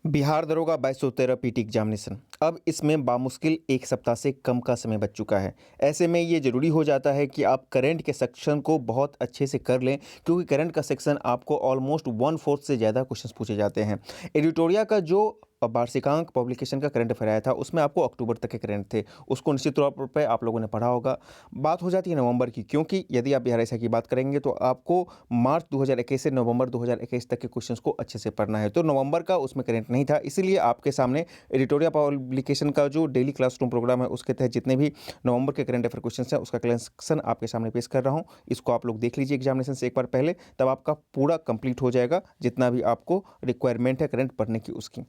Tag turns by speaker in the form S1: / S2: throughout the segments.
S1: बिहार दरोगा 2213 PT examination अब इसमें बामुश्किल एक सप्ताह से कम का समय बच चुका है। ऐसे में ये ज़रूरी हो जाता है कि आप करंट के सेक्शन को बहुत अच्छे से कर लें, क्योंकि करंट का सेक्शन आपको ऑलमोस्ट 1/4 से ज़्यादा क्वेश्चंस पूछे जाते हैं। एडिटोरिया का जो वार्षिकांक पब्लिकेशन का करंट अफेयर आया था, उसमें आपको अक्टूबर तक के करंट थे। उसको निश्चित तौर पे आप लोगों ने पढ़ा होगा। बात हो जाती है नवंबर की, क्योंकि यदि आप बिहार एसआई की बात करेंगे तो आपको मार्च 2021 से नवंबर 2021 तक के क्वेश्चंस को अच्छे से पढ़ना है। तो नवंबर का उसमें करंट नहीं था, इसीलिए आपके सामने एडिटोरियल पब्लिकेशन का जो डेली क्लासरूम प्रोग्राम है, उसके तहत जितने भी नवंबर के करंट अफेयर क्वेश्चंस हैं, उसका कलेक्शन आपके सामने पेश कर रहा हूँ। इसको आप लोग देख लीजिए एग्जामिनेशन से एक बार पहले, तब आपका पूरा कंप्लीट हो जाएगा जितना भी आपको रिक्वायरमेंट है करंट पढ़ने की उसकी।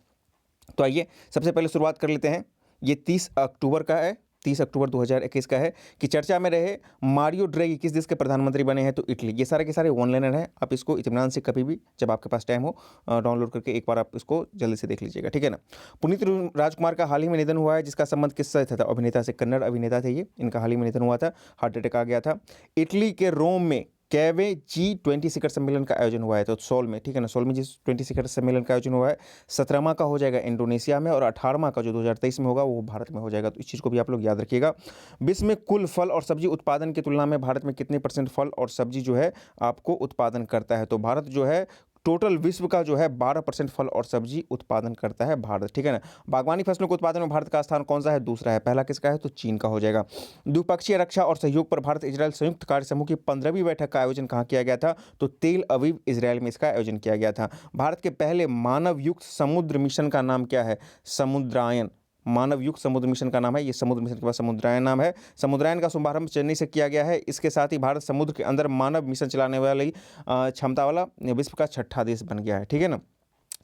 S1: तो आइए सबसे पहले शुरुआत कर लेते हैं। ये 30 अक्टूबर का है, 30 अक्टूबर 2021 का है कि चर्चा में रहे मारियो ड्रैगी किस देश के प्रधानमंत्री बने हैं, तो इटली। ये सारे के सारे वन लाइनर हैं। आप इसको इत्मीनान से कभी भी जब आपके पास टाइम हो डाउनलोड करके एक बार आप इसको जल्दी से देख लीजिएगा, ठीक है ना। पुनीत राजकुमार का हाल ही में निधन हुआ है, जिसका संबंध किससे था? अभिनेता से। कन्नड़ अभिनेता थे ये, इनका हाल ही में निधन हुआ था, हार्ट अटैक आ गया था। इटली के रोम में कैवे G20 शिखर सम्मेलन का आयोजन हुआ है, तो सोल में, ठीक है ना, सोल में G20 शिखर सम्मेलन का आयोजन हुआ है। 17वां का हो जाएगा इंडोनेशिया में, और 18वां का जो 2023 में होगा वो भारत में हो जाएगा। तो इस चीज़ को भी आप लोग याद रखिएगा। विश्व में कुल फल और सब्जी उत्पादन की तुलना में भारत में कितने % फल और सब्जी जो है आपको उत्पादन करता है? तो भारत जो है टोटल विश्व का जो है 12% फल और सब्जी उत्पादन करता है भारत, ठीक है ना। बागवानी फसलों के उत्पादन में भारत का स्थान कौन सा है? दूसरा है। पहला किसका है? तो चीन का हो जाएगा। द्विपक्षीय रक्षा और सहयोग पर भारत इजरायल संयुक्त कार्य समूह की 15वीं बैठक का आयोजन कहाँ किया गया था? तो तेल अवीव इजरायल में इसका आयोजन किया गया था। भारत के पहले मानव युक्त समुद्र मिशन का नाम क्या है? समुद्रायन। मानव युक्त समुद्र मिशन का नाम है, ये समुद्र मिशन के बाद समुद्रायन नाम है। समुद्रायन का शुभारंभ चेन्नई से किया गया है। इसके साथ ही भारत समुद्र के अंदर मानव मिशन चलाने वाली क्षमता वाला विश्व का 6ठा देश बन गया है, ठीक है ना।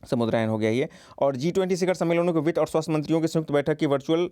S1: समुद्रायन हो गया ये। और G20 शिखर सम्मेलनों के वित्त और स्वास्थ्य मंत्रियों की संयुक्त बैठक की वर्चुअल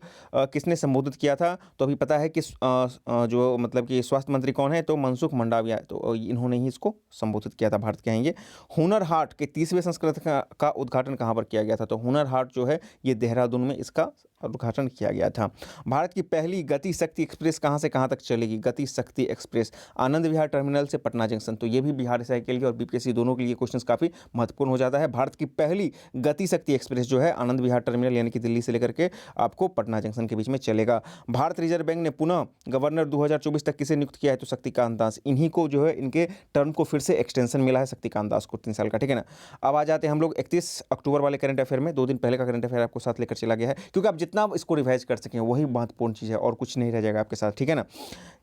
S1: किसने संबोधित किया था? तो अभी पता है कि जो मतलब कि स्वास्थ्य मंत्री कौन है? तो मनसुख मंडाविया, तो इन्होंने ही इसको संबोधित किया था, भारत के हैं ये। हुनर हाट के 30वें संस्करण का उद्घाटन कहाँ पर किया गया था? तो हुनर हाट जो है ये देहरादून में इसका उद्घाटन किया गया था। भारत की पहली गति शक्ति एक्सप्रेस कहाँ से कहाँ तक चलेगी? गति शक्ति एक्सप्रेस आनंद विहार टर्मिनल से पटना जंक्शन। तो ये भी बिहार एसआई के लिए और बीपीएससी दोनों के लिए क्वेश्चन काफ़ी महत्वपूर्ण हो जाता है। भारत की पहली गति शक्ति एक्सप्रेस जो है आनंद विहार टर्मिनल यानी कि दिल्ली से लेकर के आपको पटना जंक्शन के बीच में चलेगा। भारत रिजर्व बैंक ने पुनः गवर्नर 2024 तक किसे नियुक्त किया है? तो शक्तिकांत दास। इन्हीं को जो है इनके टर्म को फिर से एक्सटेंशन मिला है शक्तिकांत दास को 3 साल का, ठीक है ना। अब आ जाते हैं हम लोग 31 अक्टूबर वाले करंट अफेयर में। 2 दिन पहले का करंट अफेयर आपको साथ लेकर चला गया है, क्योंकि आप जितना इसको रिवाइज कर सकें वही महत्वपूर्ण चीज़ है, और कुछ नहीं रह जाएगा आपके साथ, ठीक है ना।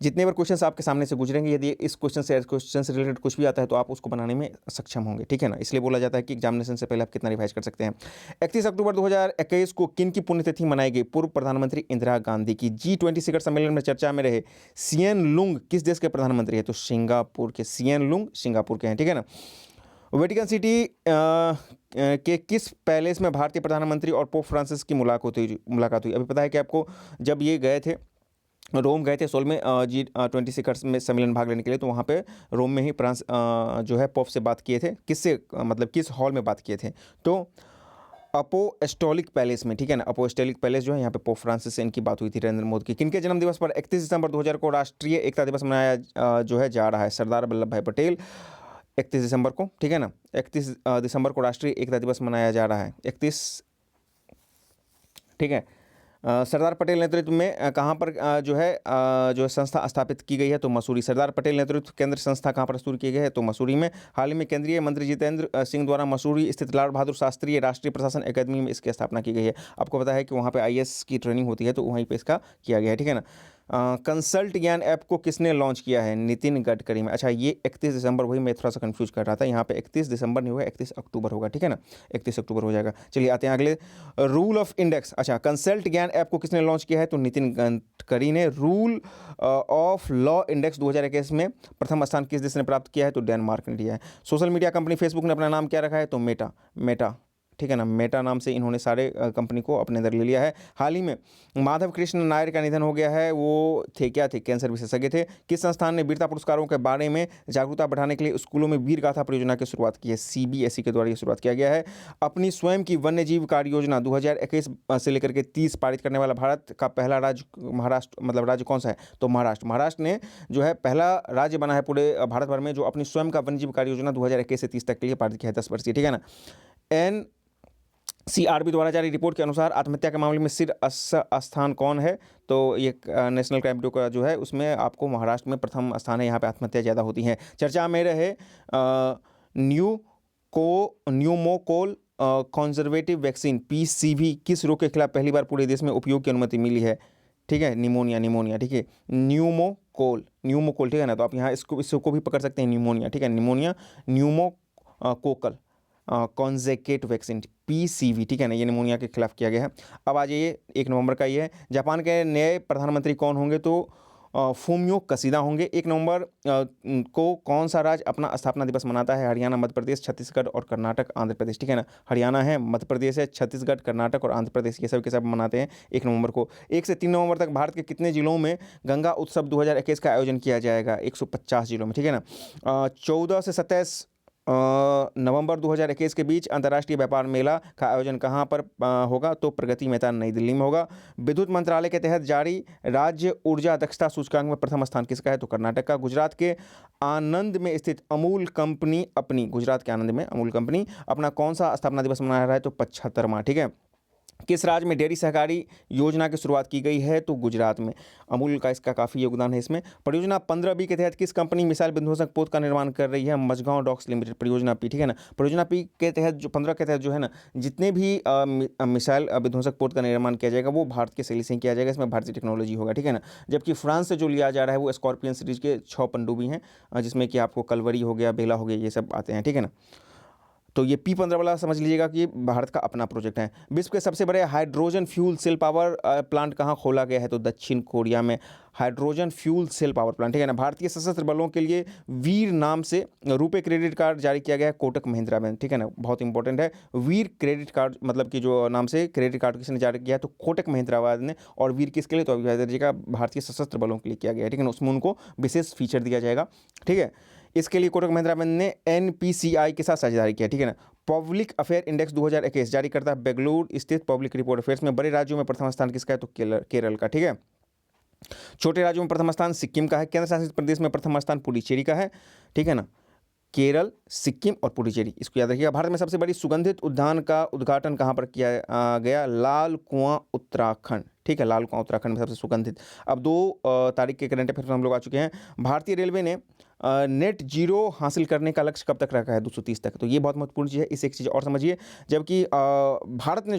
S1: जितने बार क्वेश्चन आपके सामने से गुजरेंगे, यदि इस क्वेश्चन से रिलेटेड कुछ भी आता है तो आप उसको बनाने में सक्षम होंगे, ठीक है ना। इसलिए बोला जाता है कि एग्जामिनेशन से पहले आप कितना रिवाइज कर सकते हैं। 31 अक्टूबर 2021 को किन की पुण्यतिथि मनाई गई? पूर्व प्रधानमंत्री इंदिरा गांधी की। G20 शिखर सम्मेलन में चर्चा में रहे सियन लुंग किस देश के प्रधानमंत्री है? तो सिंगापुर के। सियन लुंग सिंगापुर के हैं, ठीक है ना। वेटिकन सिटी के किस पैलेस में भारतीय प्रधानमंत्री और पोप फ्रांसिस की मुलाकात हुई? अभी पता है कि आपको, जब ये गए थे रोम गए थे सोल में G20 शिखर में सम्मेलन भाग लेने के लिए, तो वहाँ पे रोम में ही फ्रांस जो है पोप से बात किए थे। किससे मतलब किस हॉल में बात किए थे? तो अपोस्टोलिक पैलेस में, ठीक है ना। अपोस्टोलिक पैलेस जो है यहाँ पे पोप फ्रांसिस से इनकी बात हुई थी नरेंद्र मोदी की। किनके जन्म दिवस पर 31 दिसंबर 2000 को राष्ट्रीय एकता दिवस मनाया जो है जा रहा है? सरदार वल्लभ भाई पटेल। 31 दिसंबर को, ठीक है ना, 31 दिसंबर को राष्ट्रीय एकता दिवस मनाया जा रहा है। 31, ठीक है। सरदार पटेल नेतृत्व में कहाँ पर जो है संस्था स्थापित की गई है? तो मसूरी। सरदार पटेल नेतृत्व केंद्र संस्था कहाँ पर शुरू की गई है? तो मसूरी में। हाल ही में केंद्रीय मंत्री जितेंद्र सिंह द्वारा मसूरी स्थित लाल बहादुर शास्त्री राष्ट्रीय प्रशासन अकादमी में इसकी स्थापना की गई है। आपको पता है कि वहाँ पे आईएएस की ट्रेनिंग होती है, तो वहीं पे इसका किया गया है, ठीक है ना। कंसल्ट ज्ञान ऐप को किसने लॉन्च किया है? नितिन गडकरी में। अच्छा, ये 31 दिसंबर, वही मैं थोड़ा सा कंफ्यूज कर रहा था, यहाँ पे 31 दिसंबर नहीं होगा, 31 अक्टूबर होगा, ठीक है ना। 31 अक्टूबर हो जाएगा। चलिए आते हैं अगले, रूल ऑफ इंडेक्स। अच्छा, कंसल्ट ज्ञान ऐप को किसने लॉन्च किया है? तो नितिन गडकरी ने। रूल ऑफ लॉ इंडेक्स 2021 में प्रथम स्थान किस देश ने प्राप्त किया है? तो डेनमार्क ने लिया है। सोशल मीडिया कंपनी फेसबुक ने अपना नाम क्या रखा है? तो मेटा, ठीक है ना। मेटा नाम से इन्होंने सारे कंपनी को अपने अंदर ले लिया है। हाल ही में माधव कृष्ण नायर का निधन हो गया है। वो थे क्या? थे कैंसर विशेषज्ञ थे। किस संस्थान ने वीरता पुरस्कारों के बारे में जागरूकता बढ़ाने के लिए स्कूलों में वीर गाथा परियोजना की शुरुआत की है? CBSE के द्वारा ये शुरुआत किया गया है। अपनी स्वयं की वन्य जीव कार्य योजना 2021 से लेकर के 30 पारित करने वाला भारत का पहला राज्य महाराष्ट्र, मतलब राज्य कौन सा है? तो महाराष्ट्र। महाराष्ट्र ने जो है पहला राज्य बना है पूरे भारत भर में जो अपनी स्वयं का वन्य जीव कार्य योजना 2021 से 30 तक के लिए पारित किया है, 10 वर्षीय, ठीक है ना। सीआरबी द्वारा जारी रिपोर्ट के अनुसार आत्महत्या के मामले में शीर्ष स्थान कौन है? तो ये नेशनल क्राइम ब्यूरो का जो है उसमें आपको महाराष्ट्र में प्रथम स्थान है, यहाँ पे आत्महत्या ज़्यादा होती हैं। चर्चा में रहे न्यूमोकोल कंजर्वेटिव वैक्सीन पीसीवी किस रोग के खिलाफ पहली बार पूरे देश में उपयोग की अनुमति मिली है? ठीक है, निमोनिया, ठीक है, न्यूमोकोल, ठीक है ना। तो आप यहाँ इसको भी पकड़ सकते हैं, निमोनिया, ठीक है, निमोनिया, न्यूमोकोकल कॉन्जेकेट वैक्सीन पीसीवी, ठीक है ना, ये निमोनिया के खिलाफ किया गया है। अब आ जाइए 1 नवंबर का ये है, जापान के नए प्रधानमंत्री कौन होंगे? तो फूमियो कसीदा होंगे। 1 नवंबर को कौन सा राज्य अपना स्थापना दिवस मनाता है? हरियाणा, मध्य प्रदेश, छत्तीसगढ़ और कर्नाटक, आंध्र प्रदेश, ठीक है ना। हरियाणा है, मध्य प्रदेश है, छत्तीसगढ़, कर्नाटक और आंध्र प्रदेश, ये सब के सब मनाते हैं 1 नवंबर को। 1 से 3 नवंबर तक भारत के कितने जिलों में गंगा उत्सव 2021 का आयोजन किया जाएगा? 150 जिलों में, ठीक है ना। 14 से 27 नवंबर 2021 के बीच अंतर्राष्ट्रीय व्यापार मेला का आयोजन कहाँ पर होगा? तो प्रगति मैदान, नई दिल्ली में होगा। विद्युत मंत्रालय के तहत जारी राज्य ऊर्जा दक्षता सूचकांक में प्रथम स्थान किसका है? तो कर्नाटक का। गुजरात के आनंद में स्थित अमूल कंपनी अपना कौन सा स्थापना दिवस मना रहा है? तो 75वां, ठीक है। किस राज्य में डेयरी सहकारी योजना की शुरुआत की गई है? तो गुजरात में। अमूल का इसका काफ़ी योगदान है इसमें। परियोजना 15B के तहत किस कंपनी मिसाइल विध्वंसक पोत का निर्माण कर रही है? मझगांव डॉक्स लिमिटेड, परियोजना पी, ठीक है ना। परियोजना पी के तहत जो 15 के तहत जो है ना, जितने भी मिसाइल विध्वंसक पोत का निर्माण किया जाएगा वो भारत के शैली से ही किया जाएगा, इसमें भारतीय टेक्नोलॉजी होगा, ठीक है ना। जबकि फ्रांस से जो लिया जा रहा है वो स्कॉर्पियन सीरीज के 6 पनडुब्बी हैं, जिसमें कि आपको कलवरी हो गया, बेला हो गया, ये सब आते हैं, ठीक है ना। तो ये P15 वाला समझ लीजिएगा कि भारत का अपना प्रोजेक्ट है। विश्व के सबसे बड़े hydrogen fuel cell power plant कहाँ खोला गया है? तो दक्षिण कोरिया में hydrogen fuel cell power plant, ठीक है ना। भारतीय सशस्त्र बलों के लिए वीर नाम से रुपे क्रेडिट कार्ड जारी किया गया है कोटक महिंद्रा में, ठीक है ना, बहुत इंपॉर्टेंट है। वीर क्रेडिट कार्ड मतलब कि जो नाम से क्रेडिट कार्ड किसने जारी किया है? तो कोटक महिंद्रा वाले ने। और वीर किसके लिए? तो अभी भारतीय सशस्त्र बलों के लिए किया गया है, ठीक है ना, उसमें उनको विशेष फीचर दिया जाएगा, ठीक है। इसके लिए कोटक महिंद्रा बैंक ने एनपीसीआई के साथ साझेदारी किया, ठीक है ना। पब्लिक अफेयर इंडेक्स 2021 जारी करता है बेंगलुरु स्थित पब्लिक रिपोर्ट अफेयर्स में। बड़े राज्यों में प्रथम स्थान किसका है? तो केरल का, ठीक है। छोटे राज्यों में प्रथम स्थान सिक्किम का है। केंद्र शासित प्रदेश में प्रथम स्थान पुडुचेरी का है, ठीक है ना। केरल, सिक्किम और पुडुचेरी, इसको याद रखिएगा। भारत में सबसे बड़ी सुगंधित उद्यान का उद्घाटन कहाँ पर किया गया? लाल कुआं, उत्तराखंड, ठीक है, लाल कुआं उत्तराखंड में सबसे सुगंधित। अब 2 तारीख के करंट अफेयर हम लोग आ चुके हैं। भारतीय रेलवे ने नेट जीरो हासिल करने का लक्ष्य कब तक रखा है? 230 तक। तो ये बहुत महत्वपूर्ण चीज़ है, इस एक चीज़ और समझिए। जबकि भारत ने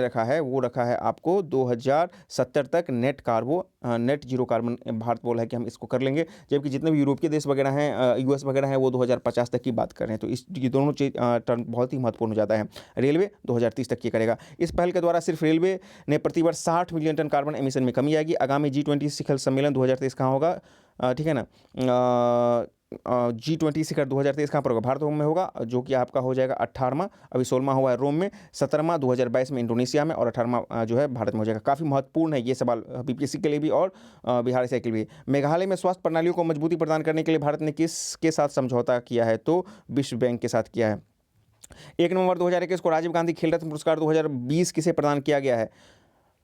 S1: रखा है वो रखा है आपको 2070 तक नेट जीरो कार्बन भारत बोला है कि हम इसको कर लेंगे। जबकि जितने भी यूरोपीय देश वगैरह हैं, यूएस वगैरह हैं, वो 2050 तक की बात कर रहे हैं। तो ये दोनों चीज टर्म बहुत ही महत्वपूर्ण हो जाता है। रेलवे 2030 तक ये करेगा। इस पहल के द्वारा सिर्फ रेलवे ने प्रतिवर्ष 60 मिलियन टन कार्बन एमिशन में कमी आएगी। आगामी G20 शिखर सम्मेलन 2023 कहाँ होगा? ठीक है ना, G20 शिखर 2023 कहाँ पर होगा? भारत में होगा, जो कि आपका हो जाएगा 18वां। अभी 16वां हुआ है रोम में, 17वां 2022 में इंडोनेशिया में और 18वां जो है भारत में हो जाएगा। काफ़ी महत्वपूर्ण है ये सवाल बीपीएससी के लिए भी और बिहार एसआई के लिए भी। मेघालय में स्वास्थ्य प्रणालियों को मजबूती प्रदान करने के लिए भारत ने किसके साथ समझौता किया है? तो विश्व बैंक के साथ किया है। 1 नवंबर 2021 को राजीव गांधी खेल रत्न पुरस्कार 2020 किसे प्रदान किया गया है?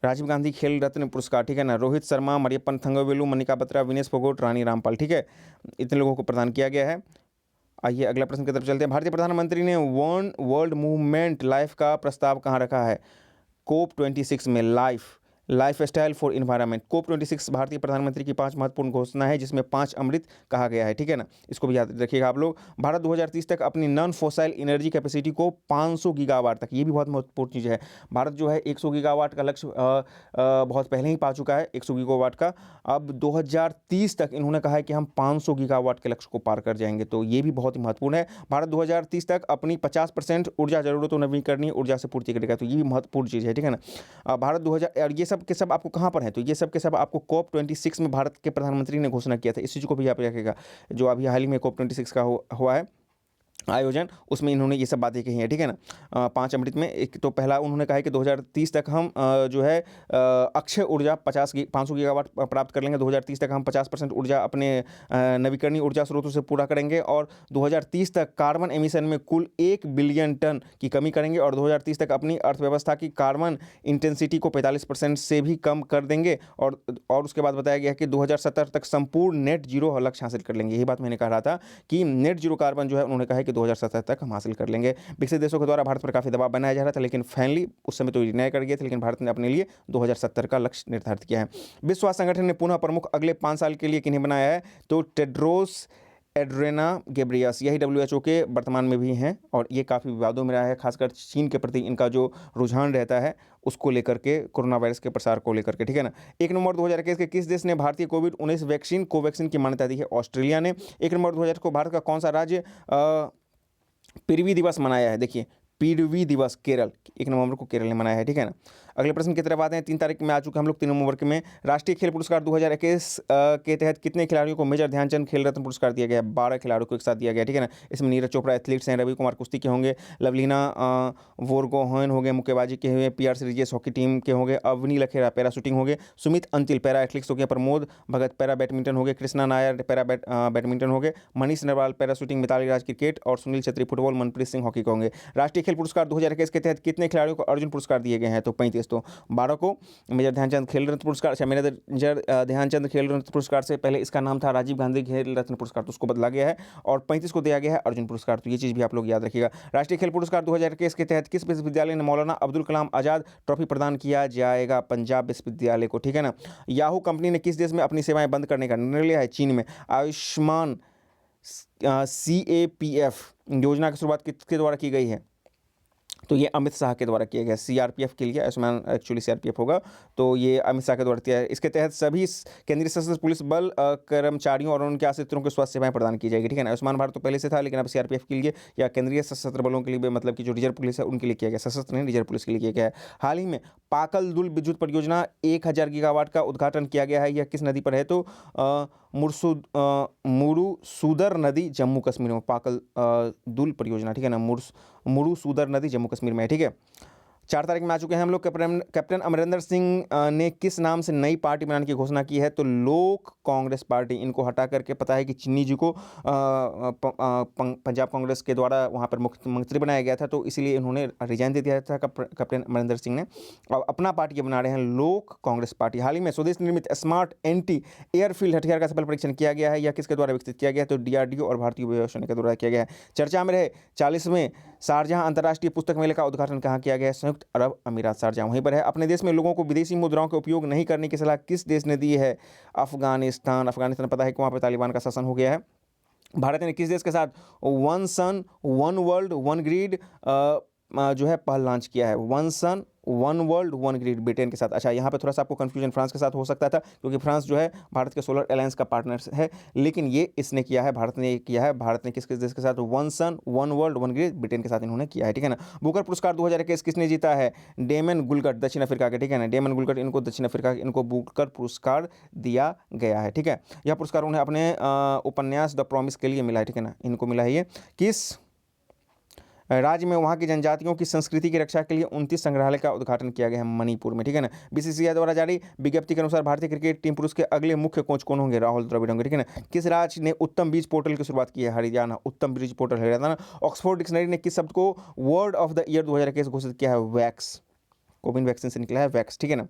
S1: राजीव गांधी खेल रत्न पुरस्कार, ठीक है ना, रोहित शर्मा, मरियप्पन थंगवेलु, मनिका बत्रा, विनेश फोगोट, रानी रामपाल, ठीक है, इतने लोगों को प्रदान किया गया है। आइए अगला प्रश्न की तरफ चलते हैं। भारतीय प्रधानमंत्री ने वन वर्ल्ड मूवमेंट लाइफ का प्रस्ताव कहाँ रखा है? COP26 में। Life style for environment. COP26 भारतीय प्रधानमंत्री की 5 महत्वपूर्ण घोषणा है, जिसमें 5 अमृत कहा गया है, ठीक है ना, इसको भी याद रखिएगा आप लोग। भारत 2030 तक अपनी नॉन फॉसाइल एनर्जी कैपेसिटी को 500 गीगावाट तक, ये भी बहुत महत्वपूर्ण चीज़ है। भारत जो है 100 गीगावाट का लक्ष्य बहुत पहले ही पा चुका है, 100 गीगावाट का। अब 2030 तक इन्होंने कहा है कि हम 500 गीगावाट के लक्ष्य को पार कर जाएंगे, तो ये भी बहुत ही महत्वपूर्ण है। भारत 2030 तक अपनी 50% ऊर्जा जरूरतों नवीकरणीय ऊर्जा से पूर्ति करेगा, तो ये भी महत्वपूर्ण चीज़ है, ठीक है ना। भारत 2000 और ये सब के सब आपको कहाँ पर है? तो ये सब के सब आपको COP26 में भारत के प्रधानमंत्री ने घोषणा किया था। इस चीज़ को भी आप रखिएगा, जो अभी हाल ही में COP26 का हुआ है आयोजन, उसमें इन्होंने ये सब बातें कही हैं, ठीक है ना। 5 अमृत में एक तो पहला उन्होंने कहा है कि 2030 तक हम जो है अक्षय ऊर्जा 500 गीगावाट प्राप्त कर लेंगे। 2030 तक हम 50% ऊर्जा अपने नवीकरणीय ऊर्जा स्रोतों से पूरा करेंगे और 2030 तक कार्बन एमिशन में कुल 1 बिलियन टन की कमी करेंगे और 2030 तक अपनी अर्थव्यवस्था की कार्बन इंटेंसिटी को 45% से भी कम कर देंगे और उसके बाद बताया गया कि 2070 तक संपूर्ण नेट जीरो लक्ष्य हासिल कर लेंगे। यही बात मैंने कहा था कि नेट जीरो कार्बन जो है उन्होंने कहा कि 2070 तक हम हासिल कर लेंगे। विकसित देशों के द्वारा भारत पर काफ़ी दबाव बनाया जा रहा था, लेकिन फाइनली उस समय तो डिनाई कर गए थे, लेकिन भारत ने अपने लिए 2070 का लक्ष्य निर्धारित किया है। विश्व स्वास्थ्य संगठन ने पुनः प्रमुख अगले 5 साल के लिए किन्हें बनाया है, तो टेड्रोस एड्रेना गेब्रियस, यही WHO के वर्तमान में भी हैं और ये काफ़ी विवादों में रहा है, खासकर चीन के प्रति इनका जो रुझान रहता है उसको लेकर के, कोरोना वायरस के प्रसार को लेकर के, ठीक है ना। 1 नवंबर 2021 के किस देश ने भारतीय कोविड-19 वैक्सीन कोवैक्सीन की मान्यता दी है? ऑस्ट्रेलिया ने। 1 नवंबर 2000 को भारत का कौन सा राज्य पृथ्वी दिवस मनाया है? देखिए, पृथ्वी दिवस केरल, 1 नवंबर को केरल ने मनाया है, ठीक है ना। अगले प्रश्न की तरफ आते हैं। 3 तारीख में आ चुके हम लोग 3 नवंबर के में। राष्ट्रीय खेल पुरस्कार 2021 के तहत कितने खिलाड़ियों को मेजर ध्यानचंद खेल रत्न पुरस्कार दिया गया है? 12 खिलाड़ियों को एक साथ दिया गया, ठीक है ना। इसमें नीरज चोपड़ा एथलीट्स हैं, रवि कुमार कुश्ती के होंगे, लवलीना वोरगोहेन हो गए मुक्केबाजी के हुए, PR सीरीजेस हॉकी टीम के होंगे, अवनी लखेरा पैरा शूटिंग हो गए, सुमित अंतिल पैरा एथलेटिक्स हो गया, प्रमोद भगत पैरा बैडमिंटन हो गए, कृष्णा नायर पैरा बैडमिंटन हो गए, मनीष नरवाल पैरा शूटिंग, मिताली राज क्रिकेट और सुनील छेत्री फुटबॉल, मनप्रीत सिंह हॉकी के होंगे। राष्ट्रीय खेल पुरस्कार 2021 के तहत कितने खिलाड़ियों को अर्जुन पुरस्कार दिए गए हैं? तो 35। तो 12 को मेजर ध्यानचंद खेल रत्न पुरस्कार, अच्छा मेजर ध्यानचंद खेल रत्न पुरस्कार से पहले इसका नाम था राजीव गांधी खेल रत्न पुरस्कार, तो उसको बदला गया है और 35 को दिया गया है अर्जुन पुरस्कार, तो ये चीज़ भी आप लोग याद रखिएगा। राष्ट्रीय खेल पुरस्कार 2021 के तहत किस विश्वविद्यालय ने मौलाना अब्दुल कलाम आज़ाद ट्रॉफी प्रदान किया जाएगा? पंजाब विश्वविद्यालय को, ठीक है ना। याहू कंपनी ने किस देश में अपनी सेवाएं बंद करने का निर्णय लिया है? चीन में। आयुष्मान CAPF योजना की शुरुआत किसके द्वारा की गई है? तो ये अमित शाह के द्वारा किया गया। CRPF के लिए, आयुष्मान एक्चुअली CRPF होगा, तो ये अमित शाह के द्वारा किया है। इसके तहत सभी केंद्रीय सशस्त्र पुलिस बल कर्मचारियों और उनके आश्रितों को स्वास्थ्य सेवाएं प्रदान की जाएगी, ठीक है ना। आयुष्मान भारत तो पहले से था, लेकिन अब CRPF के लिए या केंद्रीय सशस्त्र बलों के लिए, मतलब कि जो रिजर्व पुलिस है उनके लिए किया गया, सशस्त्र नहीं रिजर्व पुलिस के लिए किया गया है। हाल ही में पाकल दुल विद्युत परियोजना 1000 गीगावाट का उद्घाटन किया गया है, यह किस नदी पर है? तो मुरुसूदर नदी जम्मू कश्मीर में, पाकल दुल परियोजना, ठीक है ना, मुरुसूदर नदी जम्मू कश्मीर में है, ठीक है। 4 तारीख में आ चुके हैं हम लोग। कैप्टन अमरिंदर सिंह ने किस नाम से नई पार्टी बनाने की घोषणा की है? तो लोक कांग्रेस पार्टी। इनको हटा करके पता है कि चिन्नी जी को पंजाब कांग्रेस के द्वारा वहाँ पर मुख्यमंत्री बनाया गया था, तो इसीलिए इन्होंने रिजाइन दे दिया था कैप्टन अमरिंदर सिंह ने। अब अपना पार्टी बना रहे हैं लोक कांग्रेस पार्टी। हाल ही में स्वदेश निर्मित स्मार्ट एंटी एयरफील्ड हथियार का सफल परीक्षण किया गया है, या किसके द्वारा विकसित किया गया? तो DRDO और भारतीय वायुसेना के द्वारा किया गया है। चर्चा में रहे 40वें शारजाह अंतर्राष्ट्रीय पुस्तक मेले का उद्घाटन कहाँ किया गया है? संयुक्त अरब अमीरात शारजाह वहीं पर है। अपने देश में लोगों को विदेशी मुद्राओं का उपयोग नहीं करने की सलाह किस देश ने दी है? अफगानिस्तान। पता है कि वहाँ पर तालिबान का शासन हो गया है। भारत ने किस देश के साथ one sun one world one grid जो है पहल लॉन्च किया है? One sun one world one grid Britain के साथ। अच्छा, यहाँ पे थोड़ा सा आपको कंफ्यूजन फ्रांस के साथ हो सकता था, क्योंकि फ्रांस जो है भारत के सोलर अलायंस का पार्टनर है, लेकिन ये इसने किया है, भारत ने किया है। भारत ने किस किस देश के साथ? One sun one world one grid Britain के साथ इन्होंने किया है, ठीक है ना। बुकर पुरस्कार 2021 किसने जीता है? डेमन गुलगट, दक्षिण अफ्रीका के, ठीक है ना। डेमन गुलगट, इनको दक्षिण अफ्रीका, इनको बुकर पुरस्कार दिया गया है, ठीक है। यह पुरस्कार उन्हें अपने उपन्यास द प्रॉमिस के लिए मिला है, ठीक है ना। इनको मिला है ये किस राज्य में? वहाँ की जनजातियों की संस्कृति की रक्षा के लिए 29 संग्रहालय का उद्घाटन किया गया है मणिपुर में, ठीक है ना। BCCI द्वारा जारी विज्ञप्ति के अनुसार भारतीय क्रिकेट टीम पुरुष के अगले मुख्य कोच कौन होंगे? राहुल द्रविड़ होंगे, ठीक है ना। किस राज्य ने उत्तम बीज पोर्टल की शुरुआत की है? हरियाणा। उत्तम बीज पोर्टल हरियाणा। ऑक्सफोर्ड डिक्शनरी ने किस शब्द को वर्ड ऑफ द ईयर 2021 घोषित किया है? वैक्स। कोविन वैक्सीन से निकला है वैक्स, ठीक है ना।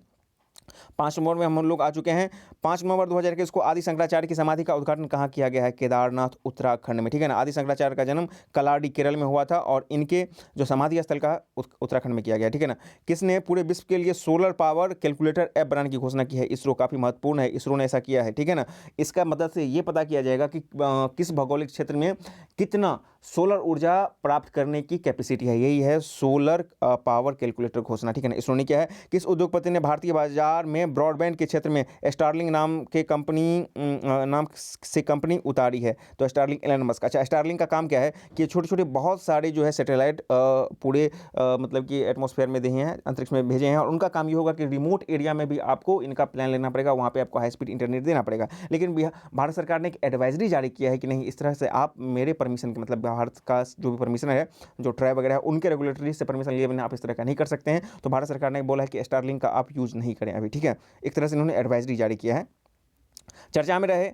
S1: 5 नवंबर में हम लोग आ चुके हैं। 5 नवंबर 2021 को आदि शंकराचार्य की समाधि का उद्घाटन कहाँ किया गया है? केदारनाथ उत्तराखंड में, ठीक है ना। आदि शंकराचार्य का जन्म कलाडी केरल में हुआ था और इनके जो समाधि स्थल का उत्तराखंड में किया गया, ठीक है ना। किसने पूरे विश्व के लिए सोलर पावर कैलकुलेटर ऐप बनाने की घोषणा की है? इसरो। काफ़ी महत्वपूर्ण है, इसरो ने ऐसा किया है, ठीक है ना। इसका मदद से ये पता किया जाएगा कि किस भौगोलिक क्षेत्र में कितना सोलर ऊर्जा प्राप्त करने की कैपेसिटी है, यही है सोलर पावर कैलकुलेटर घोषणा, ठीक है ना। इसरो ने क्या है? किस उद्योगपति ने भारतीय बाजार में ब्रॉडबैंड के क्षेत्र में स्टारलिंक नाम से कंपनी उतारी है? तो स्टारलिंक एलन मस्क। अच्छा, स्टारलिंक का काम क्या है कि छोटे छोटे बहुत सारे जो है सैटेलाइट पूरे मतलब कि एटमॉस्फेयर में दिए हैं, अंतरिक्ष में भेजे हैं, और उनका काम ये होगा कि रिमोट एरिया में भी आपको इनका प्लान लेना पड़ेगा, वहाँ पे आपको हाई स्पीड इंटरनेट देना पड़ेगा। लेकिन भारत सरकार ने एक एडवाइजरी जारी किया है कि नहीं, इस तरह से आप मेरे परमिशन के, मतलब भारत का जो भी परमिशन है, जो ट्राइब वगैरह है, उनके रेगुलेटरी से परमिशन लिए बिना आप इस तरह का नहीं कर सकते हैं। तो भारत सरकार ने बोला है कि स्टारलिंक का आप यूज़ नहीं करें अभी, ठीक है। एक तरह से इन्होंने एडवाइजरी जारी किया है। चर्चा में रहे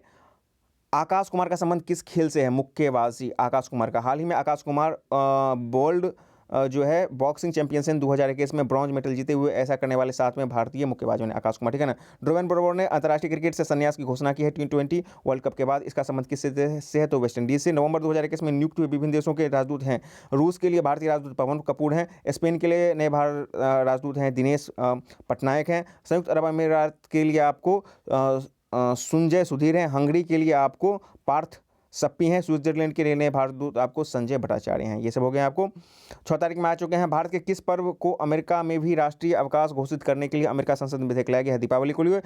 S1: आकाश कुमार का संबंध किस खेल से है? मुक्केबाजी। आकाश कुमार का हाल ही में आकाश कुमार बोल्ड जो है बॉक्सिंग चैंपियनशिप 2021 में ब्रॉन्ज मेडल जीते हुए ऐसा करने वाले 7वें भारतीय मुक्केबाज ने आकाश कुमार, ठीक है ना। ध्रुवन ब्रावो ने अंतर्राष्ट्रीय क्रिकेट से संन्यास की घोषणा की है T20 वर्ल्ड कप के बाद। इसका संबंध किससे से है? तो वेस्ट इंडीज से। नवंबर 2021 में नियुक्त हुए विभिन्न देशों के राजदूत हैं। रूस के लिए भारतीय राजदूत पवन कपूर हैं। स्पेन के लिए नए राजदूत हैं दिनेश पटनायक हैं। संयुक्त अरब अमीरात के लिए आपको संजय सुधीर हैं। हंगरी के लिए आपको पार्थ सप्पी हैं। स्विट्जरलैंड के लिए नए भारतदूत आपको संजय भट्टाचार्य हैं। ये सब हो गए आपको। 6 तारीख में आ चुके हैं। भारत के किस पर्व को अमेरिका में भी राष्ट्रीय अवकाश घोषित करने के लिए अमेरिका संसद में विधेयक लाया गया है? दीपावली को लिए।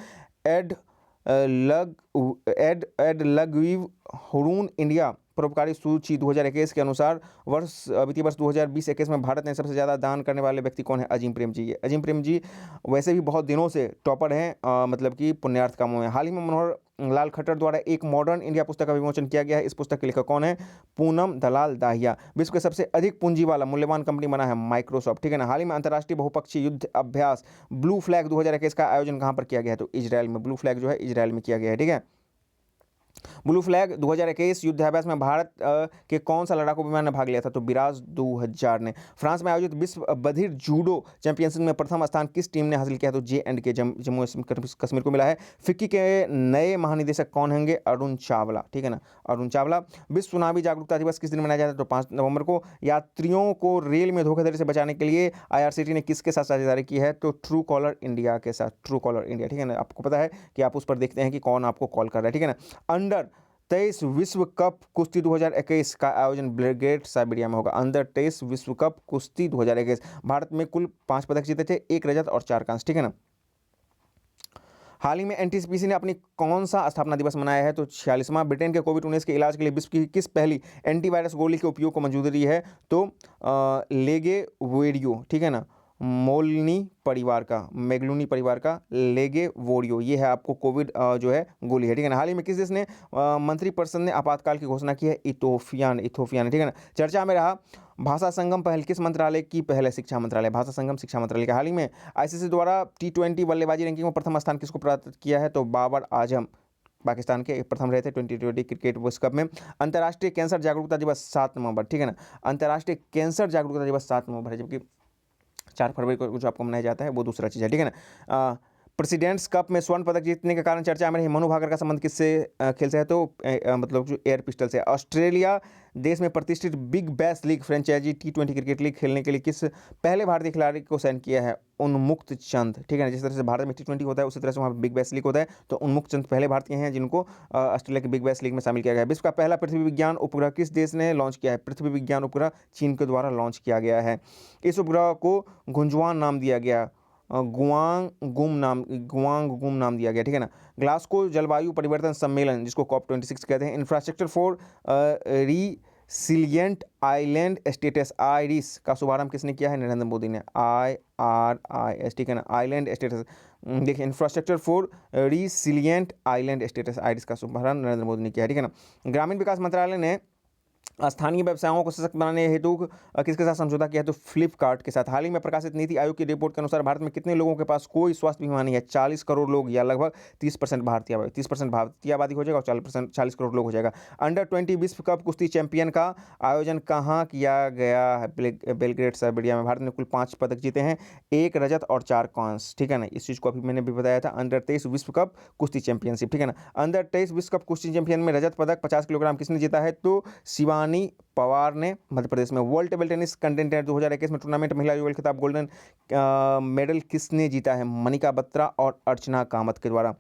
S1: एड लग्वीव हुरून इंडिया परोपकारी सूची 2021 के अनुसार वित्तीय वर्ष 2020-21 में भारत ने सबसे ज़्यादा दान करने वाले व्यक्ति कौन है? अजीम प्रेम जी। अजीम प्रेम जी वैसे भी बहुत दिनों से टॉपर हैं, मतलब कि पुण्यार्थ कामों में। हाल ही में मनोहर लाल खट्टर द्वारा एक मॉडर्न इंडिया पुस्तक का विमोचन किया गया है। इस पुस्तक के लेखक कौन है? पूनम दलाल दाहिया। विश्व के सबसे अधिक पूंजी वाला मूल्यवान कंपनी बना है माइक्रोसॉफ्ट, ठीक है ना। हाल ही में अंतर्राष्ट्रीय बहुपक्षीय युद्ध अभ्यास ब्लू फ्लैग 2021 का आयोजन कहाँ पर किया गया है? तो इजराइल में। ब्लू फ्लैग जो है इजराइल में किया गया है, ठीक है। ब्लू फ्लैग 2021 युद्धाभ्यास में भारत के कौन सा लड़ाकू विमान ने भाग लिया था? तो बिराज 2000 ने। फ्रांस में आयोजित विश्व बधिर जूडो चैंपियनशिप में प्रथम स्थान किस टीम ने हासिल किया? तो J&K जम्मू कश्मीर को मिला है। फिक्की के नए महानिदेशक कौन होंगे? अरुण चावला, ठीक है ना, अरुण चावला। विश्व सुनामी जागरूकता दिवस किस दिन मनाया जाता है? तो 5 नवंबर को। यात्रियों को रेल में धोखाधड़ी से बचाने के लिए IRCTC ने किसके साथ साझेदारी की है? तो ट्रू कॉलर इंडिया के साथ। ट्रू कॉलर इंडिया, ठीक है ना। आपको पता है कि आप उस पर देखते हैं कि कौन आपको कॉल कर रहा है, ठीक है ना। अंडर 23 विश्व कप कुश्ती 2021 का आयोजन बेलग्रेड साइबेरिया में होगा। अंडर 23 विश्व कप कुश्ती 2021। भारत में कुल 5 पदक जीते थे, 1 रजत और 4 कांस्य, ठीक है ना। हाल ही में NTPC ने अपनी कौन सा स्थापना दिवस मनाया है? तो 46वां। ब्रिटेन के कोविड-19 के इलाज के लिए विश्व की किस पहली एंटीवायरस गोली के उपयोग को मंजूरी है? तो लेगेवोरियो, ठीक है ना। मोलनी परिवार का, मेगलूनी परिवार का लेगेवोरियो, ये है आपको कोविड जो है गोली है, ठीक है ना। हाल ही में किस देश ने मंत्रिपरिषद ने आपातकाल की घोषणा की है? इथोपिया ने, ठीक है ना। चर्चा में रहा भाषा संगम पहल किस मंत्रालय की पहल है? शिक्षा मंत्रालय। भाषा संगम शिक्षा मंत्रालय का। हाल ही में ICC द्वारा T20 बल्लेबाजी रैंकिंग में प्रथम स्थान किसको प्राप्त किया है? तो बाबर आजम पाकिस्तान के प्रथम रहे थे 2020 क्रिकेट विश्व कप में। अंतर्राष्ट्रीय कैंसर जागरूकता दिवस 7 नवंबर, ठीक है ना। अंतर्राष्ट्रीय कैंसर जागरूकता दिवस 7 नवंबर है, जबकि 4 फरवरी को जो आपको मनाया जाता है वो दूसरा चीज़ है, ठीक है ना। प्रेसिडेंट्स कप में स्वर्ण पदक जीतने के कारण चर्चा में रही मनु भाकर का संबंध किससे खेल से है? तो मतलब जो एयर पिस्टल से। ऑस्ट्रेलिया देश में प्रतिष्ठित Big Bash League franchise T20 cricket league खेलने के लिए किस पहले भारतीय खिलाड़ी को साइन किया है? उन्मुक्त चंद, ठीक है ना। जिस तरह से भारत में T20 होता है उसी तरह से वहाँ बिग बैश लीग होता है, तो उन्मुक्त चंद पहले भारतीय हैं जिनको ऑस्ट्रेलिया के बिग बैश लीग में शामिल किया गया है। विश्व का पहला पृथ्वी विज्ञान उपग्रह किस देश ने लॉन्च किया है? पृथ्वी विज्ञान उपग्रह चीन के द्वारा लॉन्च किया गया है। इस उपग्रह को गुंजवान नाम दिया गया, गुआंगगुम नाम दिया गया, ठीक है ना। ग्लासगो जलवायु परिवर्तन सम्मेलन जिसको COP26 कहते हैं, infrastructure for resilient island status Iris का शुभारंभ किसने किया है? नरेंद्र मोदी ने। IRIS, ठीक है ना, आइलैंड स्टेटस। देखिए infrastructure for resilient island status Iris का शुभारंभ नरेंद्र मोदी ने किया है, ठीक है ना। ग्रामीण विकास मंत्रालय ने स्थानीय व्यवसायों को सशक्त बनाने हेतु किसके साथ समझौता किया है? तो फ्लिपकार्ट के साथ। हाल ही में प्रकाशित नीति आयोग की रिपोर्ट के अनुसार भारत में कितने लोगों के पास कोई स्वास्थ्य बीमा नहीं है? 40 करोड़ लोग, या लगभग 30% भारतीय आबादी। 30% भारतीय आबादी हो जाएगा और 40 करोड़ लोग हो जाएगा। अंडर 20 विश्व कप कुश्ती चैंपियन का आयोजन कहाँ किया गया है? बेलग्रेड साइबेरिया में। भारत ने कुल 5 पदक जीते हैं, 1 रजत और 4 कांस्य, ठीक है ना। इस चीज़ को अभी मैंने भी बताया था। अंडर 23 विश्व कप कुश्ती चैंपियनशिप, ठीक है ना। अंडर 23 विश्व कप कुश्ती चैंपियन में रजत पदक 50 किलोग्राम किसने जीता है? तो शिवानी पवार ने, मध्य प्रदेश में। वर्ल्ड टेबल टेनिस कंटेंटर 2021 में टूर्नामेंट महिला युगल खिताब गोल्डन मेडल किसने जीता है? मनिका बत्रा और अर्चना कामत के द्वारा।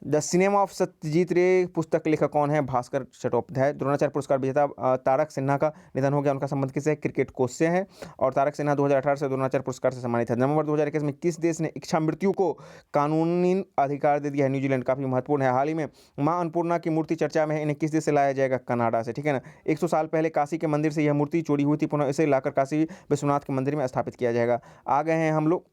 S1: द सिनेमा ऑफ सत्यजीत रे पुस्तक के लेखक कौन है? भास्कर चट्टोपाध्याय। द्रोणाचार्य पुरस्कार विजेता तारक सिन्हा का निधन हो गया, उनका संबंध किससे? क्रिकेट कोच से है, और तारक सिन्हा 2018 से द्रोणाचार्य पुरस्कार से सम्मानित है। नवंबर 2021 में किस देश ने इच्छा मृत्यु को कानूनी अधिकार दे दिया है? न्यूजीलैंड। काफी महत्वपूर्ण है। हाल ही में मां अन्नपूर्णा की मूर्ति चर्चा में है, इन्हें किस देश से लाया जाएगा? कनाडा से, ठीक है ना। 100 साल पहले काशी के मंदिर से यह मूर्ति चोरी हुई थी, पुनः इसे लाकर काशी विश्वनाथ के मंदिर में स्थापित किया जाएगा। आ गए हैं हम लोग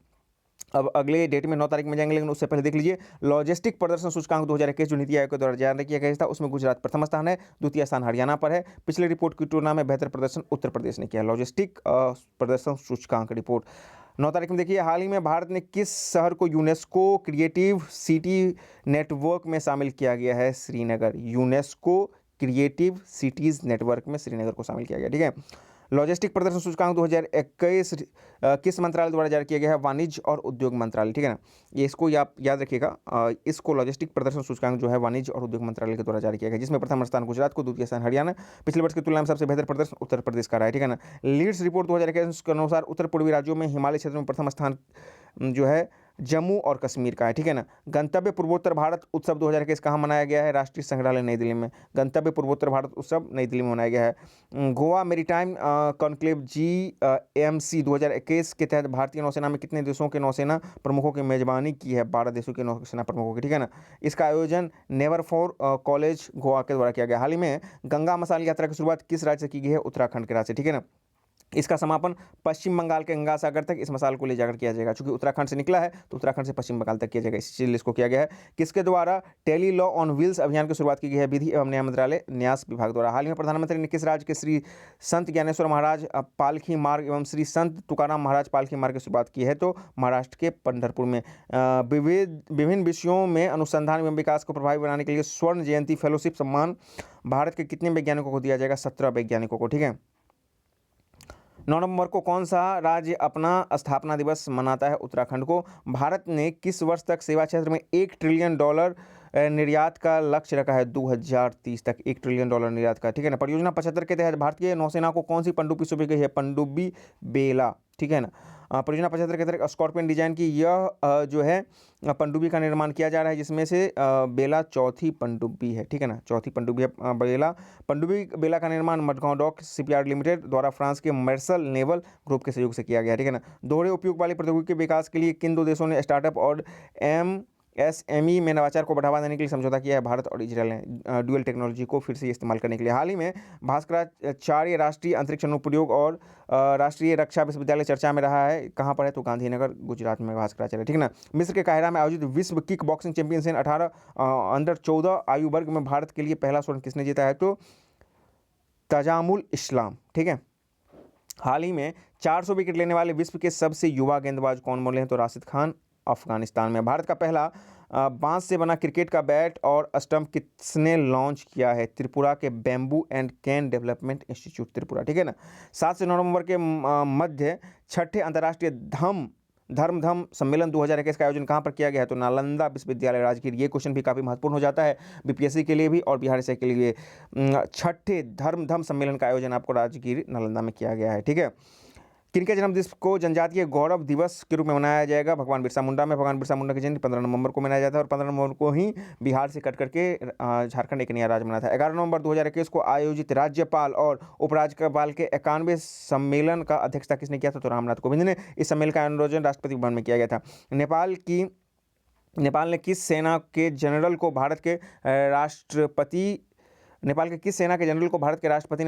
S1: अब अगले डेट में 9 तारीख में जाएंगे, लेकिन उससे पहले देख लीजिए लॉजिस्टिक प्रदर्शन सूचकांक 2021 जो नीति आयोग के द्वारा जारी किया गया था, उसमें गुजरात प्रथम स्थान है, द्वितीय स्थान हरियाणा पर है। पिछले रिपोर्ट की तुलना में बेहतर प्रदर्शन उत्तर प्रदेश ने किया। लॉजिस्टिक प्रदर्शन सूचकांक रिपोर्ट 9 तारीख में देखिए। हाल ही में भारत ने किस शहर को यूनेस्को क्रिएटिव सिटी नेटवर्क में शामिल किया गया है? Srinagar. UNESCO creative cities network में श्रीनगर को शामिल किया गया, ठीक है। लॉजिस्टिक प्रदर्शन सूचकांक 2021 किस मंत्रालय द्वारा जारी किया गया है? वाणिज्य और उद्योग मंत्रालय, ठीक है ना। ये इसको आप याद रखिएगा। इसको लॉजिस्टिक प्रदर्शन सूचकांक जो है वाणिज्य और उद्योग मंत्रालय के द्वारा जारी किया गया, जिसमें प्रथम स्थान गुजरात को, द्वितीय स्थान हरियाणा, पिछले वर्ष की तुलना में सबसे बेहतर प्रदर्शन उत्तर प्रदेश का रहा है, ठीक है ना। लीड्स रिपोर्ट 2021 के अनुसार उत्तर पूर्वी राज्यों में हिमालय क्षेत्र में प्रथम स्थान जो है जम्मू और कश्मीर का है, ठीक है ना। गंतव्य पूर्वोत्तर भारत उत्सव 2021 कहाँ मनाया गया है? राष्ट्रीय संग्रहालय नई दिल्ली में। गंतव्य पूर्वोत्तर भारत उत्सव नई दिल्ली में मनाया गया है। गोवा मेरीटाइम कॉन्क्लेव GMC 2021 के तहत भारतीय नौसेना में कितने देशों के नौसेना प्रमुखों की मेजबानी की है? 12 देशों के नौसेना प्रमुखों की, ठीक है ना। इसका आयोजन नेवर फॉर कॉलेज गोवा के द्वारा किया गया। हाल ही में गंगा मसाल यात्रा की शुरुआत किस राज्य से की गई है? उत्तराखंड के राज्य से, ठीक है ना। इसका समापन पश्चिम बंगाल के गंगा सागर तक इस मसाल को ले जाकर किया जाएगा। चूंकि उत्तराखंड से निकला है तो उत्तराखंड से पश्चिम बंगाल तक किया जाएगा, इसलिए इसको किया गया है। किसके द्वारा टेली लॉ ऑन व्हील्स अभियान की शुरुआत की गई है? विधि एवं न्याय मंत्रालय न्यास विभाग द्वारा। हाल ही में प्रधानमंत्री ने किस राज्य के श्री संत ज्ञानेश्वर महाराज पालखी मार्ग एवं श्री संत तुकाराम महाराज पालखी मार्ग की शुरुआत की है? तो महाराष्ट्र के पंढरपुर में। विभिन्न विषयों में अनुसंधान एवं विकास को प्रभावी बनाने के लिए स्वर्ण जयंती फेलोशिप सम्मान भारत के कितने वैज्ञानिकों को दिया जाएगा? 17 वैज्ञानिकों को, ठीक है। 9 नवंबर को कौन सा राज्य अपना स्थापना दिवस मनाता है? उत्तराखंड को। भारत ने किस वर्ष तक सेवा क्षेत्र में $1 ट्रिलियन निर्यात का लक्ष्य रखा है? 2030 तक $1 ट्रिलियन निर्यात का, ठीक है ना। परियोजना 75 के तहत भारतीय नौसेना को कौन सी पनडुब्बी सौंपी गई है? पनडुब्बी बेला, ठीक है ना। परियोजना 75 के तहत स्कॉर्पियन डिजाइन की यह जो है पनडुब्बी का निर्माण किया जा रहा है, जिसमें से बेला चौथी पनडुब्बी है, ठीक है ना। चौथी पनडुब्बी है बेला। पनडुब्बी बेला का निर्माण मडगांव डॉक शिपयार्ड लिमिटेड द्वारा फ्रांस के मर्सल नेवल ग्रुप के सहयोग से किया गया, ठीक है ना। दोहरे उपयोग वाली प्रौद्योगिकी के विकास के लिए किन दो देशों ने स्टार्टअप और MSME में नवाचार को बढ़ावा देने के लिए समझौता किया है? भारत और इजरायल ने ड्यूअल टेक्नोलॉजी को फिर से इस्तेमाल करने के लिए। हाल ही में भास्कराचार्य राष्ट्रीय अंतरिक्ष अनुप्रयोग और राष्ट्रीय रक्षा विश्वविद्यालय चर्चा में रहा है, कहाँ पर है? तो गांधीनगर गुजरात में भास्कराचार्य, ठीक है ना। मिस्र के काहिरा में आयोजित विश्व किक बॉक्सिंग चैंपियनशिप 18 अंडर 14 आयु वर्ग में भारत के लिए पहला स्वर्ण किसने जीता है? तो तजामुल इस्लाम, ठीक है। हाल ही में 400 विकेट लेने वाले विश्व के सबसे युवा गेंदबाज कौन बोले हैं? तो राशिद खान अफगानिस्तान में। भारत का पहला बांस से बना क्रिकेट का बैट और स्टंप किसने लॉन्च किया है? त्रिपुरा के bamboo and can development institute Tripura, ठीक है ना। 7 से 9 नवंबर के मध्य छठे अंतर्राष्ट्रीय धर्म सम्मेलन 2021 का आयोजन कहाँ पर किया गया है? तो नालंदा विश्वविद्यालय राजगीर। ये क्वेश्चन भी काफ़ी महत्वपूर्ण हो जाता है BPSC के लिए भी और बिहार से के लिए। छठे धर्म सम्मेलन का आयोजन आपको राजगीर नालंदा में किया गया है, ठीक है। किनके जन्मदिवस को जनजातीय गौरव दिवस के रूप में मनाया जाएगा? भगवान बिरसा मुंडा में। भगवान बिरसा मुंडा की जयंती 15 नवंबर को मनाया जाता है और 15 नवंबर को ही बिहार से कट करके झारखंड एक नया राज्य बना था। 11 नवंबर 2021 को आयोजित राज्यपाल और उपराज्यपाल के 91वें सम्मेलन का अध्यक्षता किसने किया था? तो रामनाथ कोविंद ने। इस सम्मेलन का आयोजन राष्ट्रपति भवन में किया गया था। नेपाल ने किस सेना के जनरल को भारत के राष्ट्रपति ने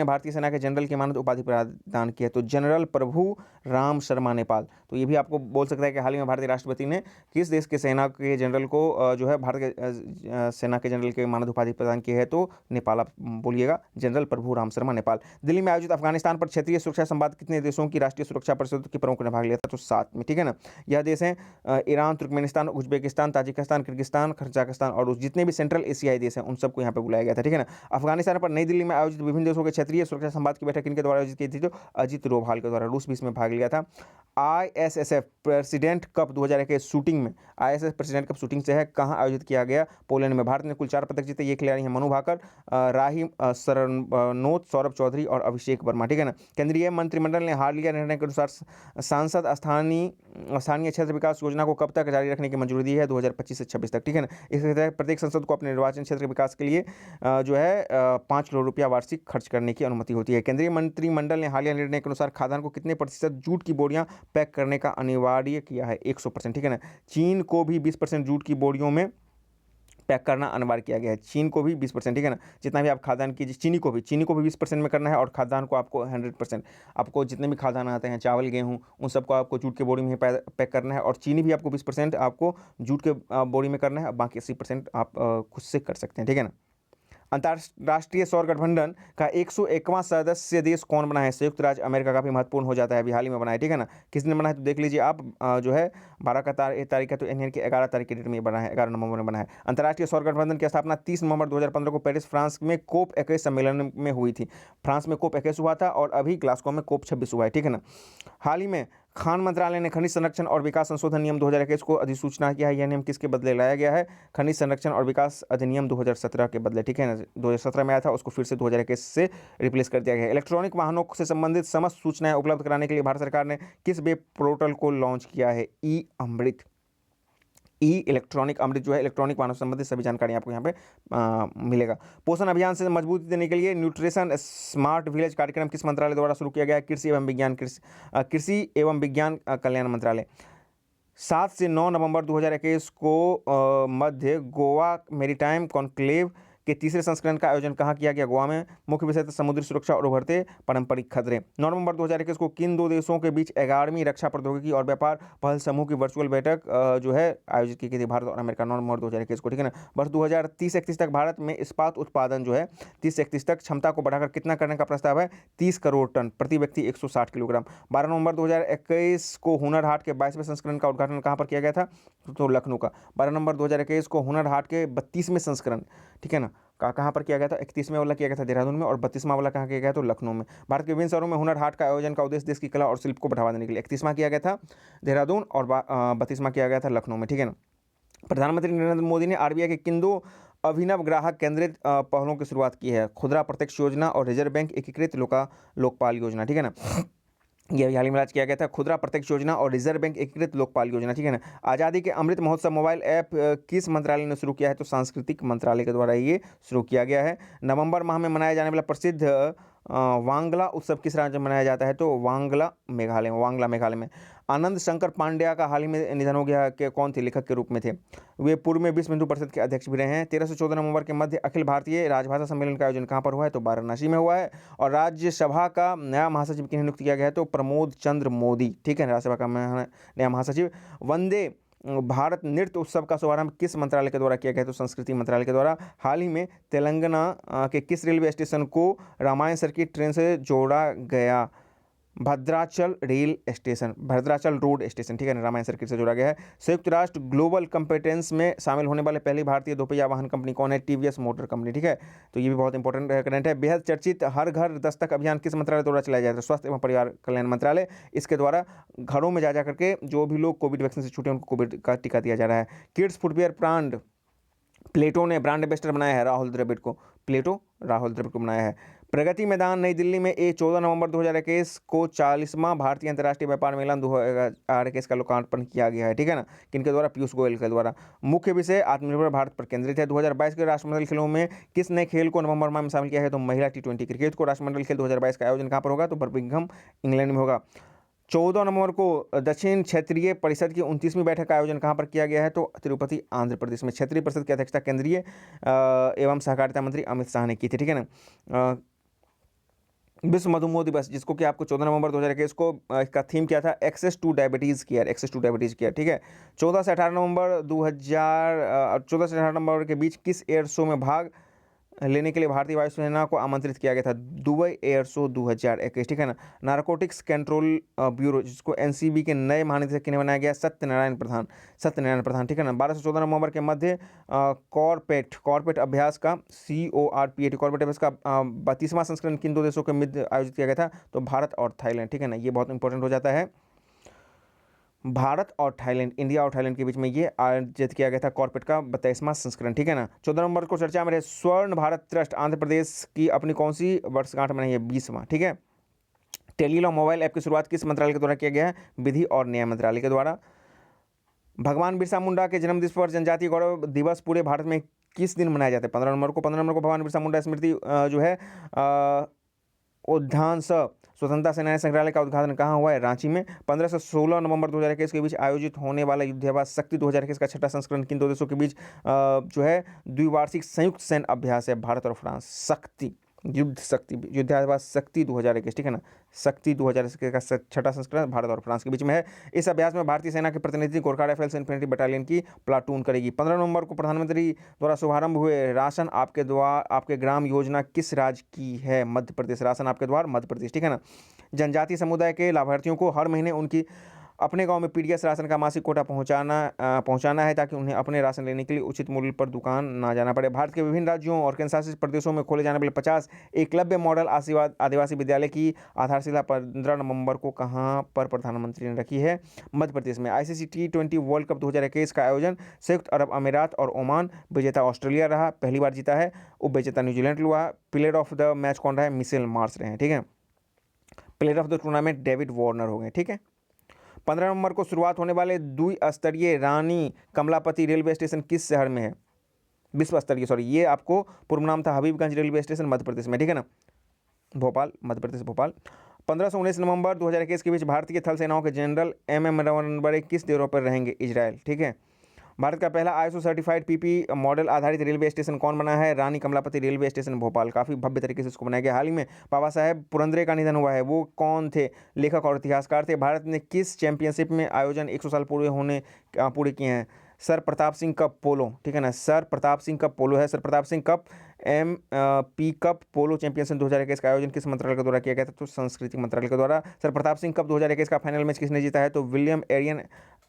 S1: भारतीय सेना के जनरल की मानद उपाधि प्रदान की है? तो जनरल प्रभु राम शर्मा नेपाल। तो ये भी आपको बोल सकता है कि हाल ही में भारतीय राष्ट्रपति ने किस देश के सेना के जनरल को जो है भारत के सेना के जनरल के मानद उपाधि प्रदान की है? तो नेपाल आप बोलिएगा, जनरल प्रभु राम शर्मा नेपाल। दिल्ली में आयोजित अफगानिस्तान पर क्षेत्रीय सुरक्षा संवाद कितने देशों की राष्ट्रीय सुरक्षा परिषद के प्रमुख ने भाग लिया था? तो 7 में, ठीक है ना। यह देश हैं Iran, Turkmenistan, Uzbekistan, Tajikistan, Kyrgyzstan, Kazakhstan और जितने भी सेंट्रल एशियाई देश हैं उन सबको यहाँ पे बुलाया गया था, ठीक है ना। अफगानिस्तान पर नई दिल्ली में आयोजित विभिन्न देशों के क्षेत्रीय सुरक्षा संवाद की बैठक किनके द्वारा आयोजित की थी? तो अजित डोभाल के द्वारा। रूस भी इसमें भाग लिया था। ISSF प्रेसिडेंट कप 2021 शूटिंग में, ISSF प्रेसिडेंट कप शूटिंग से है कहाँ आयोजित किया गया? पोलैंड में। भारत ने कुल 4 पदक जीते। ये खिलाड़ी हैं मनु भाकर, राही सरनोत, सौरभ चौधरी और अभिषेक वर्मा, ठीक है ना। केंद्रीय मंत्रिमंडल ने हाल लिया निर्णय के अनुसार सांसद स्थानीय क्षेत्र विकास योजना को कब तक जारी रखने की मंजूरी दी है? 2025 से 26 तक, ठीक है ना। इसके तहत प्रत्येक सांसद को अपने निर्वाचन क्षेत्र विकास के लिए जो है 5 करोड़ रुपया वार्षिक खर्च करने की अनुमति होती है। केंद्रीय मंत्रिमंडल ने हालिया निर्णय के अनुसार खाद्यान्न को कितने प्रतिशत जूट की बोरियां पैक करने का अनिवार्य किया है? 100%, ठीक है ना। चीन को भी 20% जूट की बोरियों में पैक करना अनिवार्य किया गया है। चीन को भी 20%, ठीक है ना। जितना भी आप खाद्यान्न की चीनी को भी 20% में करना है और खाद्यान्न को आपको 100%, आपको जितने भी खाद्यान्न आते हैं चावल गेहूँ उन सबको आपको जूट के बोरी में पैक करना है और चीनी भी आपको 20% आपको जूट के बोरी में करना है, बाकी 80% आप खुद से कर सकते हैं, ठीक है ना। अंतर्राष्ट्रीय सौर गठबंधन का 101वां सदस्य देश कौन बना है? संयुक्त राज्य अमेरिका काफी महत्वपूर्ण हो जाता है, अभी हाल ही में बना है, ठीक है ना। किसने बना है तो देख लीजिए आप, जो है 12 का तारीख है तो इन्हें की 11 तारीख की डेट में बना है, 11 नवंबर में बना है। अंतर्राष्ट्रीय सौर गठबंधन की स्थापना 30 नवंबर 2015 को पेरिस फ्रांस में COP 21 सम्मेलन में हुई थी। फ्रांस में COP 21 हुआ था और अभी ग्लासगो में COP 26 हुआ है, ठीक है ना। हाल ही में खान मंत्रालय ने खनिज संरक्षण और विकास संशोधन नियम 2021 को अधिसूचना किया है। यह नियम किसके बदले लाया गया है? खनिज संरक्षण और विकास अधिनियम 2017 के बदले, ठीक है ना। 2017 में आया था, उसको फिर से 2021 से रिप्लेस कर दिया गया है। इलेक्ट्रॉनिक वाहनों से संबंधित समस्त सूचनाएं उपलब्ध कराने के लिए भारत सरकार ने किस वेब पोर्टल को लॉन्च किया है? ई अमृत। इलेक्ट्रॉनिक अमृत जो है इलेक्ट्रॉनिक वाहनों से संबंधित सभी जानकारी आपको यहाँ पे मिलेगा। पोषण अभियान से मजबूती देने के लिए न्यूट्रिशन स्मार्ट विलेज कार्यक्रम किस मंत्रालय द्वारा शुरू किया गया है? कृषि एवं विज्ञान कल्याण मंत्रालय। 7 से 9 नवंबर 2021 को मध्य गोवा मेरीटाइम कॉन्क्लेव के तीसरे संस्करण का आयोजन कहाँ किया गया? गोवा में। मुख्य विषय था समुद्री सुरक्षा और उभरते पारंपरिक खतरे। 9 नवंबर 2021 को किन दो देशों के बीच 11वीं रक्षा प्रौद्योगिकी और व्यापार पहल समूह की वर्चुअल बैठक जो है आयोजित की गई थी? भारत और अमेरिका, 9 नवंबर 2021 को, ठीक है ना। वर्ष 2030-31 तक भारत में इस्पात उत्पादन जो है 30 से 31 तक क्षमता को बढ़ाकर कितना करने का प्रस्ताव है? 30 करोड़ टन, प्रति व्यक्ति 160 किलोग्राम। 12 नवंबर 2021 को हुनर हाट के 22वें संस्करण का उद्घाटन कहाँ पर किया गया था? तो लखनऊ का। 12 नवंबर 2021 को हुनर हाट के 32वें संस्करण, ठीक है ना, कहाँ पर किया गया था? 31वां वाला किया गया था देहरादून में और 32वां वाला कहाँ किया गया? तो लखनऊ में। भारत के विभिन्न शहरों में हुनर हाट का आयोजन का उद्देश्य देश की कला और शिल्प को बढ़ावा देने के लिए। 31वां किया गया था देहरादून और 32वां किया गया था लखनऊ में, ठीक है ना। प्रधानमंत्री नरेंद्र मोदी ने RBI के किन दो अभिनव ग्राहक केंद्रित पहलों की शुरुआत की है? खुदरा प्रत्यक्ष योजना और रिजर्व बैंक एकीकृत लोकपाल योजना, ठीक है ना। यह हाल ही में लॉन्च किया गया था, खुदरा प्रत्यक्ष योजना और रिजर्व बैंक एकीकृत लोकपाल योजना, ठीक है ना। आज़ादी के अमृत महोत्सव मोबाइल ऐप किस मंत्रालय ने शुरू किया है? तो सांस्कृतिक मंत्रालय के द्वारा ये शुरू किया गया है। नवंबर माह में मनाया जाने वाला प्रसिद्ध वांगला उत्सव किस राज्य में मनाया जाता है? तो वांगला मेघालय में। आनंद शंकर पांड्या का हाल ही में निधन हो गया, कि कौन थे? लेखक के रूप में थे। वे पूर्व में विश्व हिंदू परिषद के अध्यक्ष भी रहे हैं। 13 से 14 नवंबर के मध्य अखिल भारतीय राजभाषा सम्मेलन का आयोजन कहाँ पर हुआ है? तो वाराणसी में हुआ है। और राज्यसभा का नया महासचिव किन्हें नियुक्त किया गया है? तो प्रमोद चंद्र मोदी, ठीक है, राज्यसभा का नया महासचिव। वंदे भारत नृत्य उत्सव का शुभारंभ किस मंत्रालय के द्वारा किया गया? तो संस्कृति मंत्रालय के द्वारा। हाल ही में तेलंगाना के किस रेलवे स्टेशन को रामायण सर्किट ट्रेन से जोड़ा गया? भद्राचल रोड स्टेशन, ठीक है ना, रामायण सर्किट से जोड़ा गया है। संयुक्त राष्ट्र ग्लोबल कॉम्पिटेंस में शामिल होने वाले पहली भारतीय दोपहिया वाहन कंपनी कौन है? TVS मोटर कंपनी, ठीक है। तो ये भी बहुत इंपॉर्टेंट करंट है। बेहद चर्चित हर घर दस्तक अभियान किस मंत्रालय द्वारा चलाया जाता है? स्वास्थ्य एवं परिवार कल्याण मंत्रालय। इसके द्वारा घरों में जा करके जो भी लोग कोविड वैक्सीन से छूटे उनको कोविड का टीका दिया जा रहा है। किड्स फुटवियर ब्रांड प्लेटो ने ब्रांड एम्बेसडर बनाया है राहुल द्रविड़ को बनाया है। प्रगति मैदान नई दिल्ली में 14 नवंबर 2021 को 40वां भारतीय अंतर्राष्ट्रीय व्यापार मेला 2021 का लोकार्पण किया गया है, ठीक है ना। किनके द्वारा? पीयूष गोयल के द्वारा। मुख्य विषय आत्मनिर्भर भारत पर केंद्रित है। 2022 के राष्ट्रमंडल खेलों में किस नए खेल को नवंबर माह में शामिल किया है? तो महिला T20 क्रिकेट को। राष्ट्रमंडल खेल 2022 का आयोजन कहाँ पर होगा? तो बर्मिंघम, इंग्लैंड में होगा। 14 नवंबर को दक्षिण क्षेत्रीय परिषद की 29वीं बैठक का आयोजन कहाँ पर किया गया है? तो तिरुपति, आंध्र प्रदेश में। क्षेत्रीय परिषद की अध्यक्षता केंद्रीय एवं सहकारिता मंत्री अमित शाह ने की थी, ठीक है ना। विश्व मधुमेह दिवस, जिसको कि आपको 14 नवंबर 2021 को इसका थीम क्या था? एक्सेस टू डायबिटीज़ केयर, ठीक है। 14 से 18 नवंबर के बीच किस एयर शो में भाग लेने के लिए भारतीय वायुसेना को आमंत्रित किया गया था? दुबई एयर शो 2021, ठीक है ना। नारकोटिक्स कंट्रोल ब्यूरो, जिसको NCB के नए महानिदेशक किन्हें बनाया गया? सत्यनारायण प्रधान, ठीक है ना। 12 से 14 नवंबर के मध्य कॉर्पेट अभ्यास का CORPAT कॉर्पेट अभ्यास का 32वां संस्करण किन दो देशों के मध्य आयोजित किया गया था? तो भारत और थाईलैंड, ठीक है ना। ये बहुत इंपॉर्टेंट हो जाता है। भारत और थाईलैंड, इंडिया और थाईलैंड के बीच में ये आयोजित किया गया था कॉर्पेट का 22वां संस्करण, ठीक है ना। 14 नवंबर को चर्चा में रहे स्वर्ण भारत ट्रस्ट आंध्र प्रदेश की अपनी कौन सी वर्षगांठ मनाई है? 20वां, ठीक है। टेलीलॉ मोबाइल ऐप की शुरुआत किस मंत्रालय के द्वारा किया गया है? विधि और न्याय मंत्रालय के द्वारा। भगवान बिरसा मुंडा के जन्मदिवस पर जनजातीय गौरव दिवस पूरे भारत में किस दिन मनाया जाता है? 15 नवंबर को। 15 नवंबर को भगवान बिरसा मुंडा स्मृति जो है उद्यान स्वतंत्रता सेनानी संग्रहालय का उद्घाटन कहाँ हुआ है? रांची में। 15 से 16 नवंबर 2021 के बीच आयोजित होने वाला युद्धाभ्यास शक्ति 2021 का 6ठा संस्करण किन दो देशों के बीच जो है द्विवार्षिक संयुक्त सैन्य अभ्यास है? भारत और फ्रांस। शक्ति युद्धाभ्यास शक्ति 2021, ठीक है ना, शक्ति 2021 का छठा संस्करण भारत और फ्रांस के बीच में है। इस अभ्यास में भारतीय सेना के प्रतिनिधि गोरखा राइफल्स इन्फेंट्री बटालियन की प्लाटून करेगी। 15 नवंबर को प्रधानमंत्री द्वारा शुभारंभ हुए राशन आपके द्वार आपके ग्राम योजना किस राज्य की है? मध्य प्रदेश। राशन आपके द्वार मध्य प्रदेश, ठीक है ना। जनजातीय समुदाय के लाभार्थियों को हर महीने उनकी अपने गांव में पीडीएस राशन का मासिक कोटा पहुंचाना है ताकि उन्हें अपने राशन लेने के लिए उचित मूल्य पर दुकान ना जाना पड़े। भारत के विभिन्न राज्यों और केंद्रशासित प्रदेशों में खोले जाने वाले 50 एकलव्य मॉडल आदिवासी विद्यालय की आधारशिला 15 नवंबर को कहां पर प्रधानमंत्री ने रखी है? मध्य प्रदेश में। आईसीसी T20 वर्ल्ड कप 2021 का आयोजन संयुक्त अरब अमीरात और ओमान। विजेता ऑस्ट्रेलिया रहा, पहली बार जीता है। उप विजेता न्यूजीलैंड हुआ। प्लेयर ऑफ द मैच कौन रहा है? मिशेल मार्श रहे हैं, ठीक है। Player of the tournament David Warner हो गए, ठीक है। 15 नवंबर को शुरुआत होने वाले द्विस्तरीय रानी कमलापति रेलवे स्टेशन किस शहर में है? विश्व स्तरीय, सॉरी, ये आपको पूर्व नाम था हबीबगंज रेलवे स्टेशन मध्य प्रदेश में, ठीक है ना, भोपाल, मध्य प्रदेश भोपाल। 15 से 19 नवंबर 2021 के बीच भारतीय थल सेनाओं के जनरल MM नरवणे किस दौरे पर रहेंगे? इजरायल, ठीक है। भारत का पहला ISO सर्टिफाइड PP मॉडल आधारित रेलवे स्टेशन कौन बना है? रानी कमलापति रेलवे स्टेशन भोपाल। काफ़ी भव्य तरीके से इसको बनाया गया। हाल ही में बाबा साहेब पुरंदरे का निधन हुआ है। वो कौन थे? लेखक और इतिहासकार थे। भारत ने किस चैंपियनशिप में आयोजन 100 साल पूरे किए हैं? Sir Pratap Singh cup polo, ठीक है ना, sir Pratap Singh cup polo है। Sir Pratap Singh cup MP cup polo championship 2021 का आयोजन किस मंत्रालय के द्वारा किया गया था? तो संस्कृति मंत्रालय के द्वारा। सर प्रताप सिंह कप 2021 का फाइनल मैच किसने जीता है? तो विलियम एरियन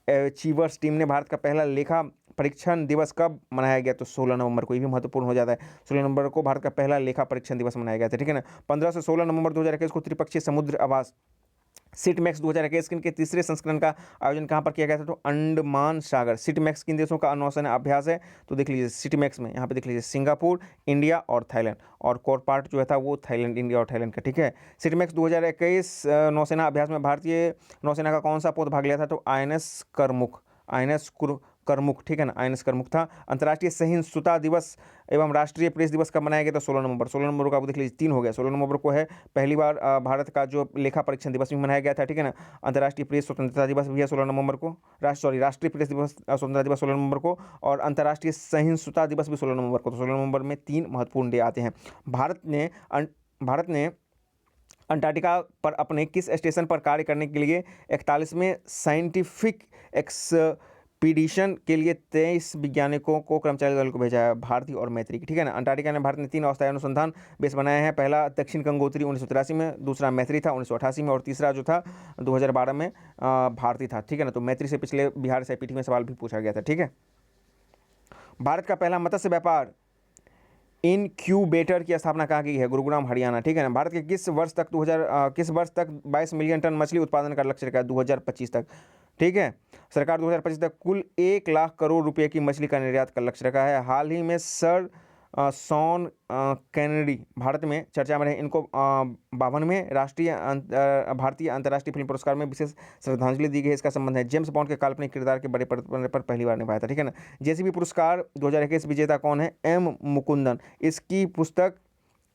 S1: चीवर्स टीम ने। भारत का पहला लेखा परीक्षण दिवस कब मनाया गया? तो 16 नवंबर को। ये भी महत्वपूर्ण हो जाता है। 16 नवंबर को भारत का पहला लेखा परीक्षण दिवस मनाया गया था, ठीक है ना। 15 से 16 नवंबर 2021 को त्रिपक्षीय समुद्र आवास सिटमैक्स 2021 के तीसरे संस्करण का आयोजन कहाँ पर किया गया था? तो अंडमान सागर। सिटमैक्स किन देशों का नौसेना अभ्यास है? तो देख लीजिए सिटमैक्स में यहाँ पे देख लीजिए सिंगापुर, इंडिया और थाईलैंड, और कोर पार्ट जो था वो थाईलैंड, इंडिया और थाईलैंड का, ठीक है। सिटमैक्स 2021 नौसेना अभ्यास में भारतीय नौसेना का कौन सा पोत भाग लिया था? तो INS करमुख, ठीक है ना, INS करमुख था। अंतर्राष्ट्रीय सहिष्णुता दिवस एवं राष्ट्रीय प्रेस दिवस कब मनाया गया? तो 16 नवंबर। 16 नवंबर को आप देख लीजिए 3 हो गया। 16 नवंबर को है पहली बार भारत का जो लेखा परीक्षण दिवस भी मनाया गया था, ठीक है ना। अंतर्राष्ट्रीय प्रेस स्वतंत्रता दिवस भी है 16 नवंबर को। राष्ट्रीय प्रेस दिवस स्वतंत्रता दिवस 16 नवंबर को, और अंतर्राष्ट्रीय सहिष्णुता दिवस भी 16 नवंबर को। तो 16 नवंबर में 3 महत्वपूर्ण डे आते हैं। भारत ने अंटार्कटिका पर अपने किस स्टेशन पर कार्य करने के लिए 41वें साइंटिफिक एक्सपीडिशन के लिए 23 वैज्ञानिकों को कर्मचारी दल को भेजा है? भारती और मैत्री की, ठीक है ना। अंटार्कटिका में भारत ने 3 अस्थायी अनुसंधान बेस बनाए हैं। पहला दक्षिण गंगोत्री 1983 में, दूसरा मैत्री था 1988 में, और तीसरा जो था 2012 में भारती था, ठीक है ना। तो मैत्री से पिछले बिहार से PT में सवाल भी पूछा गया था, ठीक है। भारत का पहला मत्स्य व्यापार इनक्यूबेटर की स्थापना कहाँ की है? गुरुग्राम, हरियाणा, ठीक है ना। भारत के किस वर्ष तक 22 मिलियन टन मछली उत्पादन का लक्ष्य रखा है? 2025 तक, ठीक है। सरकार 2025 तक कुल 1 लाख करोड़ रुपए की मछली का निर्यात का लक्ष्य रखा है। हाल ही में सर शॉन कैनेडी भारत में चर्चा में रहे। इनको 52वें भारतीय अंतर्राष्ट्रीय फिल्म पुरस्कार में विशेष श्रद्धांजलि दी गई है। इसका संबंध है जेम्स बॉन्ड के काल्पनिक किरदार के बड़े पर्दे पर पहली बार निभाया था, ठीक है ना। JCB पुरस्कार 2021 विजेता कौन है? M मुकुंदन। इसकी पुस्तक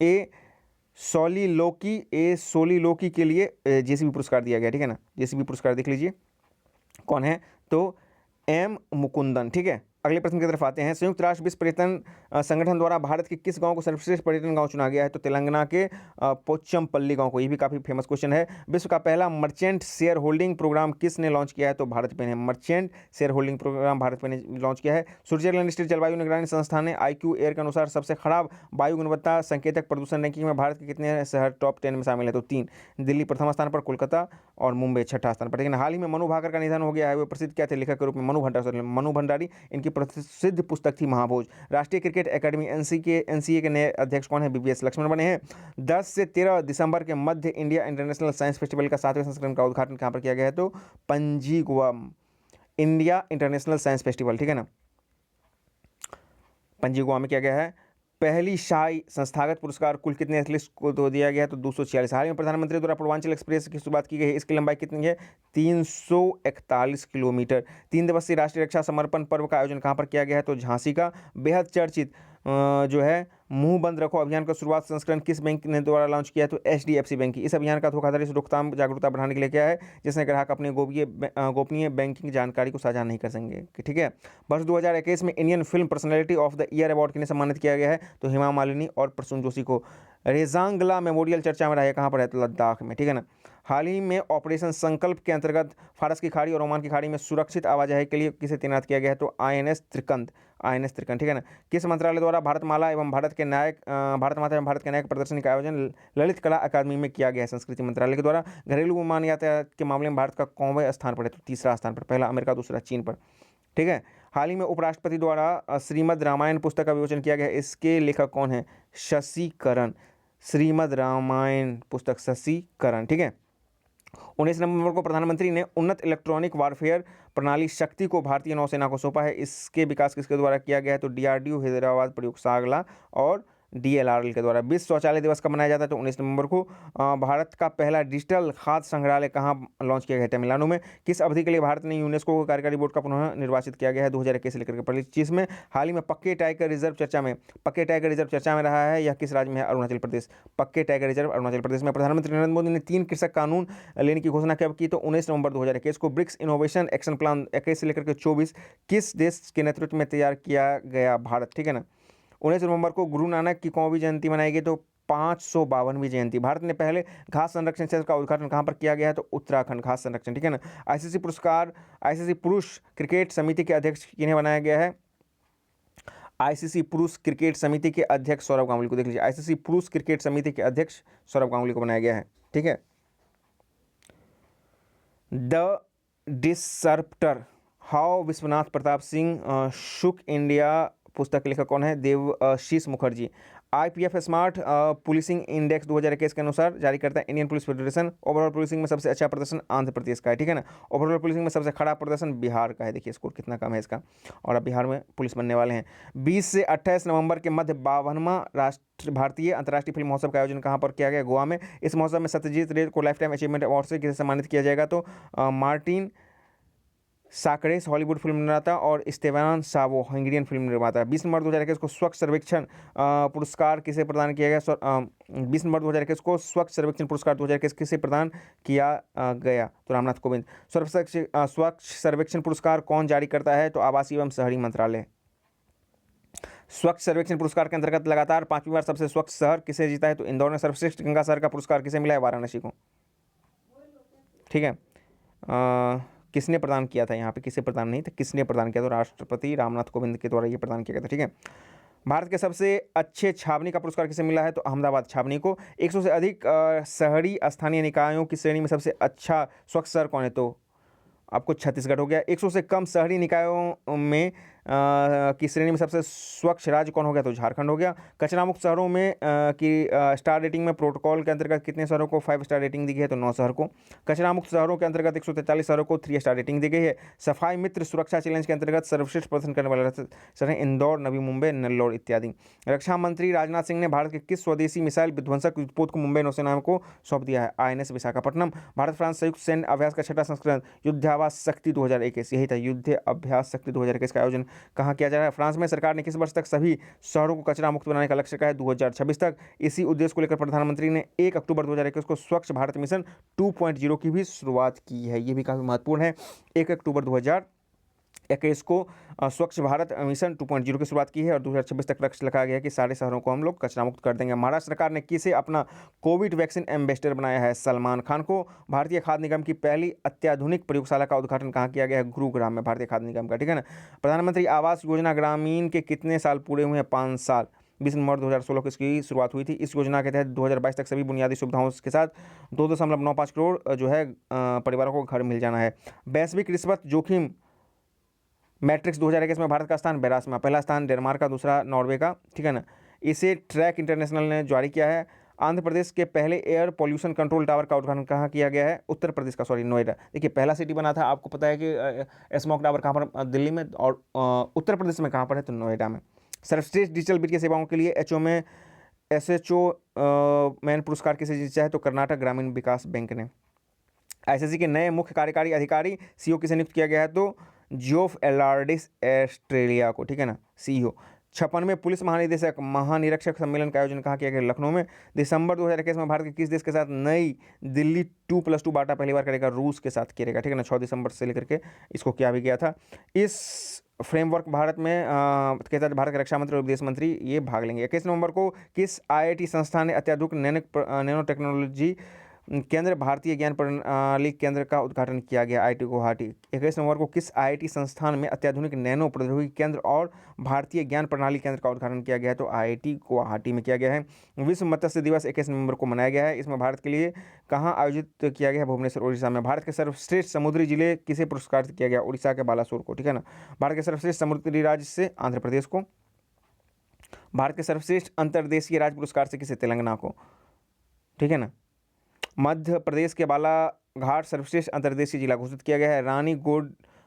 S1: ए सोलिलोकी के लिए JCB पुरस्कार दिया गया, ठीक है ना। JCB पुरस्कार देख लीजिए कौन है, तो M मुकुंदन, ठीक है। अगले प्रश्न की तरफ आते हैं। संयुक्त राष्ट्र विश्व पर्यटन संगठन द्वारा भारत के किस गांव को सर्वश्रेष्ठ पर्यटन गांव चुना गया है? तो तेलंगाना के पोचमपल्ली गांव को। ये भी काफ़ी फेमस क्वेश्चन है। विश्व का पहला मर्चेंट शेयर होल्डिंग प्रोग्राम किसने लॉन्च किया है? तो भारत पे ने merchant share holding program BharatPe ने लॉन्च किया है। स्विट्जरलैंड स्थित जलवायु निगरानी संस्थान ने IQ एयर के अनुसार सबसे खराब वायु गुणवत्ता संकेतक प्रदूषण रैंकिंग में भारत के कितने शहर टॉप 10 में शामिल है? तो 3। दिल्ली प्रथम स्थान पर, कोलकाता और मुंबई छठा स्थान पर। लेकिन हाल ही में मनु भाकर का निधन हो गया है। वे प्रसिद्ध क्या थे लेखक के रूप में? मनु भंडारी। इनकी प्रसिद्ध पुस्तक थी महाभोज। राष्ट्रीय क्रिकेट एकेडमी NCA के नए अध्यक्ष कौन है? BVS लक्ष्मण बने हैं। 10 से 13 दिसंबर के मध्य इंडिया इंटरनेशनल साइंस फेस्टिवल का 7वें संस्करण का उद्घाटन कहाँ पर किया गया है? तो Panaji, Goa. India international science festival, ठीक है ना, पणजी, गोवा में किया गया है। पहली शाही संस्थागत पुरस्कार कुल कितने एथलीट्स को तो दिया गया है? तो 246। हाल ही में प्रधानमंत्री द्वारा पूर्वांचल एक्सप्रेस की शुरुआत की गई है। इसकी लंबाई कितनी है? 341 किलोमीटर। 3 दिवसीय राष्ट्रीय रक्षा समर्पण पर्व का आयोजन कहाँ पर किया गया है? तो झांसी का। बेहद चर्चित जो है मुंह बंद रखो अभियान का शुरुआत संस्करण किस बैंक ने द्वारा लॉन्च किया है? तो HDFC बैंक की। इस अभियान का धोखाधड़ी से रोकथाम जागरूकता बढ़ाने के लिए क्या है? जिसमें ग्राहक अपने गोपनीय बैंकिंग जानकारी को साझा नहीं कर सकेंगे, ठीक है। वर्ष 2021 में Indian film personality of the year award किन्हें सम्मानित किया गया है? तो हेमा मालिनी और प्रसून जोशी को। रेजांगला मेमोरियल चर्चा में रहा है, कहाँ पर है? तो लद्दाख में, ठीक है ना। हाल ही में ऑपरेशन संकल्प के अंतर्गत फारस की खाड़ी और ओमान की खाड़ी में सुरक्षित आवाजाही के लिए किसे तैनात किया गया है? तो आईएनएस त्रिकंद, आईएनएस त्रिकंद, ठीक है ना। किस मंत्रालय द्वारा भारतमाला एवं भारत माता एवं भारत के नायक प्रदर्शनी का आयोजन ललित कला अकादमी में किया गया है? संस्कृति मंत्रालय के द्वारा। घरेलू विमान यातायात के मामले में भारत का कौनवें स्थान पर है? तो तीसरा स्थान पर, पहला अमेरिका, दूसरा चीन पर, ठीक है। हाल ही में उपराष्ट्रपति द्वारा श्रीमद् रामायण पुस्तक का विमोचन किया गया है, इसके लेखक कौन है? शशि करण, श्रीमद् रामायण पुस्तक शशि करण, ठीक है। 19 नवंबर को प्रधानमंत्री ने उन्नत इलेक्ट्रॉनिक वारफेयर प्रणाली शक्ति को भारतीय नौसेना को सौंपा है, इसके विकास किसके द्वारा किया गया है? तो डीआरडीओ हैदराबाद प्रयोगशाला और डीएलआरएल के द्वारा। विश्व शौचालय दिवस कब मनाया जाता है? तो 19 नवंबर को। भारत का पहला डिजिटल खाद्य संग्रहालय कहाँ लॉन्च किया गया है? तमिलनाडु में। किस अवधि के लिए भारत ने यूनेस्को को कार्यकारी बोर्ड का पुनः निर्वाचित किया गया है? 2021 से लेकर 25 में। हाल ही में पक्के टाइगर रिजर्व चर्चा में रहा है, यह किस राज्य में है? अरुणाचल प्रदेश। पक्के टाइगर रिजर्व अरुणाचल प्रदेश में। प्रधानमंत्री नरेंद्र मोदी ने 3 कृषक कानून लेने की घोषणा कब की? तो 19 नवंबर 2021 को। ब्रिक्स इनोवेशन एक्शन प्लान 21 से लेकर के 24 किस देश के नेतृत्व में तैयार किया गया? भारत, ठीक है ना। 19 नवंबर को गुरु नानक की कौनवीं जयंती मनाई गई? तो 552वीं जयंती। भारत ने पहले घास संरक्षण क्षेत्र का उद्घाटन कहाँ पर किया गया है? तो उत्तराखंड घास संरक्षण, ठीक है ना। आईसीसी पुरुष क्रिकेट समिति के अध्यक्ष किन्हें बनाया गया है? आईसीसी पुरुष क्रिकेट समिति के अध्यक्ष सौरव गांगुली को देख लीजिए। आईसीसी पुरुष क्रिकेट समिति के अध्यक्ष सौरव गांगुली को बनाया गया है, ठीक है। The disruptor, how Vishwanath Pratap Singh shook India पुस्तक के लेखक कौन है? Debashish Mukherjee. IPF smart policing index 2021 के अनुसार जारी करता है Indian police federation. Overall policing में सबसे अच्छा प्रदर्शन आंध्र प्रदेश का है, ठीक है ना। ओवरऑल पुलिसिंग में सबसे खराब प्रदर्शन बिहार का है। देखिए स्कोर कितना कम है इसका, और अब बिहार में पुलिस बनने वाले हैं। 20 से 28 नवंबर के मध्य 52वां भारतीय अंतर्राष्ट्रीय फिल्म महोत्सव का आयोजन कहाँ पर किया गया? गोवा में। इस महोत्सव में सत्यजीत रे को लाइफ टाइम अचीवमेंट अवार्ड से किसे सम्मानित किया जाएगा? तो मार्टिन साकरेस हॉलीवुड फिल्म निर्माता और स्टेवान सावो हंगेरियन फिल्म निर्माता। 20 नवंबर 2021 को स्वच्छ सर्वेक्षण पुरस्कार किसे प्रदान किया गया? 20 नवंबर 2021 को स्वच्छ सर्वेक्षण पुरस्कार 2021 किसे प्रदान किया गया? तो रामनाथ कोविंद। स्वच्छ सर्वेक्षण पुरस्कार कौन जारी करता है? तो आवासीय एवं शहरी मंत्रालय। स्वच्छ सर्वेक्षण पुरस्कार के अंतर्गत लगातार 5वीं बार सबसे स्वच्छ शहर किसे जीता है? तो इंदौर ने। सर्वश्रेष्ठ गंगा शहर का पुरस्कार किसे मिला है? वाराणसी को, ठीक है। किसने प्रदान किया था? यहाँ पे किसे प्रदान नहीं था, किसने प्रदान किया? तो राष्ट्रपति रामनाथ कोविंद के द्वारा ये प्रदान किया गया था, ठीक है। भारत के सबसे अच्छे छावनी का पुरस्कार किसे मिला है? तो अहमदाबाद छावनी को। 100 से अधिक शहरी स्थानीय निकायों की श्रेणी में सबसे अच्छा स्वच्छ शहर कौन है? तो आपको छत्तीसगढ़ हो गया। 100 से कम शहरी निकायों में की श्रेणी में सबसे स्वच्छ राज्य कौन हो गया? तो झारखंड हो गया। कचरा मुक्त शहरों में की स्टार रेटिंग में प्रोटोकॉल के अंतर्गत कितने शहरों को 5 स्टार रेटिंग दी गई है? तो 9 शहर को। कचरा मुक्त शहरों के अंतर्गत 143 शहरों को 3 स्टार रेटिंग दी गई है। सफाई मित्र सुरक्षा चैलेंज के अंतर्गत सर्वश्रेष्ठ प्रदर्शन करने वाले शहर इंदौर, नवी मुंबई, नेल्लोर इत्यादि। रक्षा मंत्री राजनाथ सिंह ने भारत के किस स्वदेशी मिसाइल विध्वंसक युद्धपोत को मुंबई नौसेना को सौंप दिया है? आईएनएस विशाखापट्टनम। भारत फ्रांस संयुक्त सैन्य अभ्यास का 6वां संस्करण युद्धाभ्यास शक्ति 2021, यही था युद्ध अभ्यास शक्ति 2021 का आयोजन कहाँ किया जा रहा है? फ्रांस में। सरकार ने किस वर्ष तक सभी शहरों को कचरा मुक्त बनाने का लक्ष्य रखा है? 2026 तक। इसी उद्देश्य को लेकर प्रधानमंत्री ने 1 अक्टूबर 2021 को स्वच्छ भारत मिशन 2.0 की भी शुरुआत की है, ये भी काफी महत्वपूर्ण है। 1 अक्टूबर 2021 को स्वच्छ भारत मिशन 2.0 की शुरुआत की है और 2026 तक लक्ष्य रखा गया है कि सारे शहरों को हम लोग कचरा मुक्त कर देंगे। महाराष्ट्र सरकार ने किसे अपना कोविड वैक्सीन एम्बेसडर बनाया है? सलमान खान को। भारतीय खाद्य निगम की पहली अत्याधुनिक प्रयोगशाला का उद्घाटन कहाँ किया गया है? गुरुग्राम में, भारतीय खाद्य निगम का, ठीक है ना। प्रधानमंत्री आवास योजना ग्रामीण के कितने साल पूरे हुए हैं? 5 साल। 20 नवंबर 2016 को इसकी शुरुआत हुई थी। इस योजना के तहत 2022 तक सभी बुनियादी सुविधाओं के साथ 2.95 करोड़ जो है परिवारों को घर मिल जाना है। वैश्विक रिश्वत जोखिम मैट्रिक्स 2021 में भारत का स्थान 82वां, पहला स्थान डेनमार्क का, दूसरा नॉर्वे का, ठीक है ना। इसे ट्रैक इंटरनेशनल ने जारी किया है। आंध्र प्रदेश के पहले एयर पॉल्यूशन कंट्रोल टावर का उद्घाटन कहाँ किया गया है? उत्तर प्रदेश का, नोएडा। देखिए पहला सिटी बना था, आपको पता है कि स्मॉग टावर कहाँ पर? दिल्ली में। और उत्तर प्रदेश में कहाँ पर है? तो नोएडा में। सर्वश्रेष्ठ डिजिटल वित्तीय सेवाओं के लिए SHO मैन पुरस्कार किसे जीता है? तो कर्नाटक ग्रामीण विकास बैंक ने। आईसीसी के नए मुख्य कार्यकारी अधिकारी CEO किसे नियुक्त किया गया है? तो जियोफ एलार्डिस ऑस्ट्रेलिया को, ठीक है ना, CEO। 56वें पुलिस महानिरीक्षक सम्मेलन का आयोजन कहाँ किया गया? लखनऊ में। दिसंबर 2021 में भारत के किस देश के साथ नई दिल्ली 2+2 बाटा पहली बार करेगा? रूस के साथ करेगा, ठीक है ना। 6 दिसंबर से लेकर के इसको किया भी गया था। इस फ्रेमवर्क भारत में के तहत भारत के रक्षा मंत्री और विदेश मंत्री ये भाग लेंगे। 21 नवंबर को किस आईआईटी संस्थान ने अत्याधुनिक नैनो टेक्नोलॉजी केंद्र भारतीय ज्ञान प्रणाली केंद्र का उद्घाटन किया गया? आईआईटी गुवाहाटी। 21 नवंबर को किस आईआईटी संस्थान में अत्याधुनिक नैनो प्रौद्योगिकी केंद्र और भारतीय ज्ञान प्रणाली केंद्र का उद्घाटन किया गया है? तो आईआईटी गुवाहाटी में किया गया है। विश्व मत्स्य दिवस 21 नवंबर को मनाया गया है। इसमें भारत के लिए कहाँ आयोजित किया गया है? भुवनेश्वर, उड़ीसा में। भारत के सर्वश्रेष्ठ समुद्री जिले किसे पुरस्कृत किया गया? उड़ीसा के बालासोर को, ठीक है ना। भारत के सर्वश्रेष्ठ समुद्री राज्य से आंध्र प्रदेश को। भारत के सर्वश्रेष्ठ अंतर्देशीय राज्य पुरस्कार से किसे? तेलंगाना को, ठीक है ना। मध्य प्रदेश के बालाघाट सर्वश्रेष्ठ अंतर्देशीय जिला घोषित किया गया है। रानी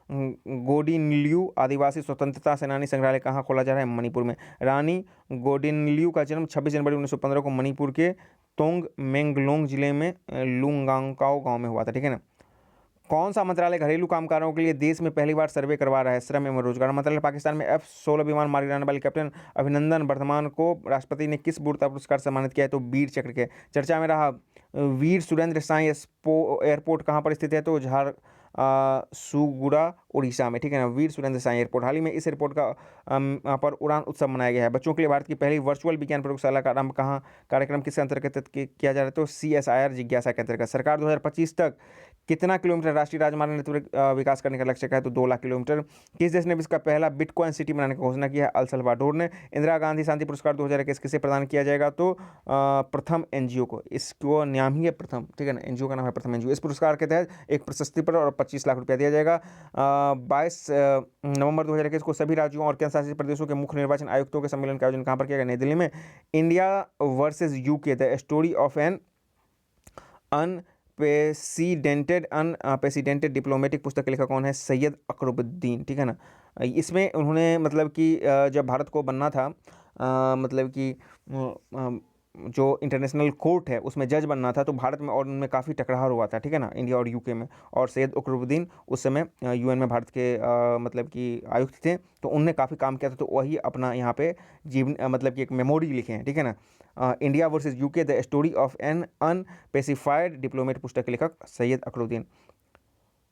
S1: गोडिनल्यू आदिवासी स्वतंत्रता सेनानी संग्रहालय कहाँ खोला जा रहा है? मणिपुर में। रानी गोडिनल्यू का जन्म 26 जनवरी 1915 को मणिपुर के तोंगमेंगलोंग जिले में लुंगांकाओ गांव में हुआ था, ठीक है ना। कौन सा मंत्रालय घरेलू कामगारों के लिए देश में पहली बार सर्वे करवा रहा है? श्रम एवं रोजगार मंत्रालय। पाकिस्तान में F-16 विमान मार गिराने वाले कैप्टन अभिनंदन वर्धमान को राष्ट्रपति ने किस वीरता पुरस्कार से सम्मानित किया है? तो वीर चक्र के। चर्चा में रहा वीर सुरेंद्र साई एयरपोर्ट कहाँ पर स्थित है? तो सुगुड़ा, उड़ीसा में, ठीक है ना। वीर सुरेंद्र साई एयरपोर्ट। हाल ही में इस एयरपोर्ट का पर उड़ान उत्सव मनाया गया है। बच्चों के लिए भारत की पहली वर्चुअल विज्ञान प्रयोगशाला का आरंभ कहाँ कार्यक्रम किसके अंतर्गत किया जा रहा है? तो CSIR जिज्ञासा के अंतर्गत। सरकार 2025 तक कितना किलोमीटर राष्ट्रीय राजमार्ग नेटवर्क विकास करने का लक्ष्य का है? तो 2 लाख किलोमीटर। किस देश ने विश्व का पहला बिटकॉइन सिटी बनाने की घोषणा की है? अल सल्वाडोर ने। इंदिरा गांधी शांति पुरस्कार 2021 किसे प्रदान किया जाएगा? तो प्रथम NGO को। इसको नाम ही है प्रथम, ठीक है ना। NGO का नाम है प्रथम NGO। इस पुरस्कार के तहत एक प्रशस्ति पत्र और 25 लाख रुपया दिया जाएगा। 22 नवंबर 2021 को सभी राज्यों और केंद्र शासित प्रदेशों के मुख्य निर्वाचन आयुक्तों के सम्मेलन का आयोजन कहाँ पर किया गया? नई दिल्ली में। India versus UK the story of an unprecedented diplomatic पुस्तक के लेखक कौन है? सैयद अकबरुद्दीन, ठीक है ना। इसमें उन्होंने मतलब कि जब भारत को बनना था, मतलब कि जो इंटरनेशनल कोर्ट है उसमें जज बनना था, तो भारत में और उनमें काफ़ी टकराव हुआ था, ठीक है ना, इंडिया और UK में। और सैयद अकबरुद्दीन उस समय UN में भारत के मतलब कि आयुक्त थे, तो उनने काफ़ी काम किया था, तो वही अपना यहाँ पे जीवन मतलब कि एक मेमोरी लिखे हैं, ठीक है ना। India versus UK the story of an unspecified diplomat पुस्तक के लेखक सैयद अकबरुद्दीन।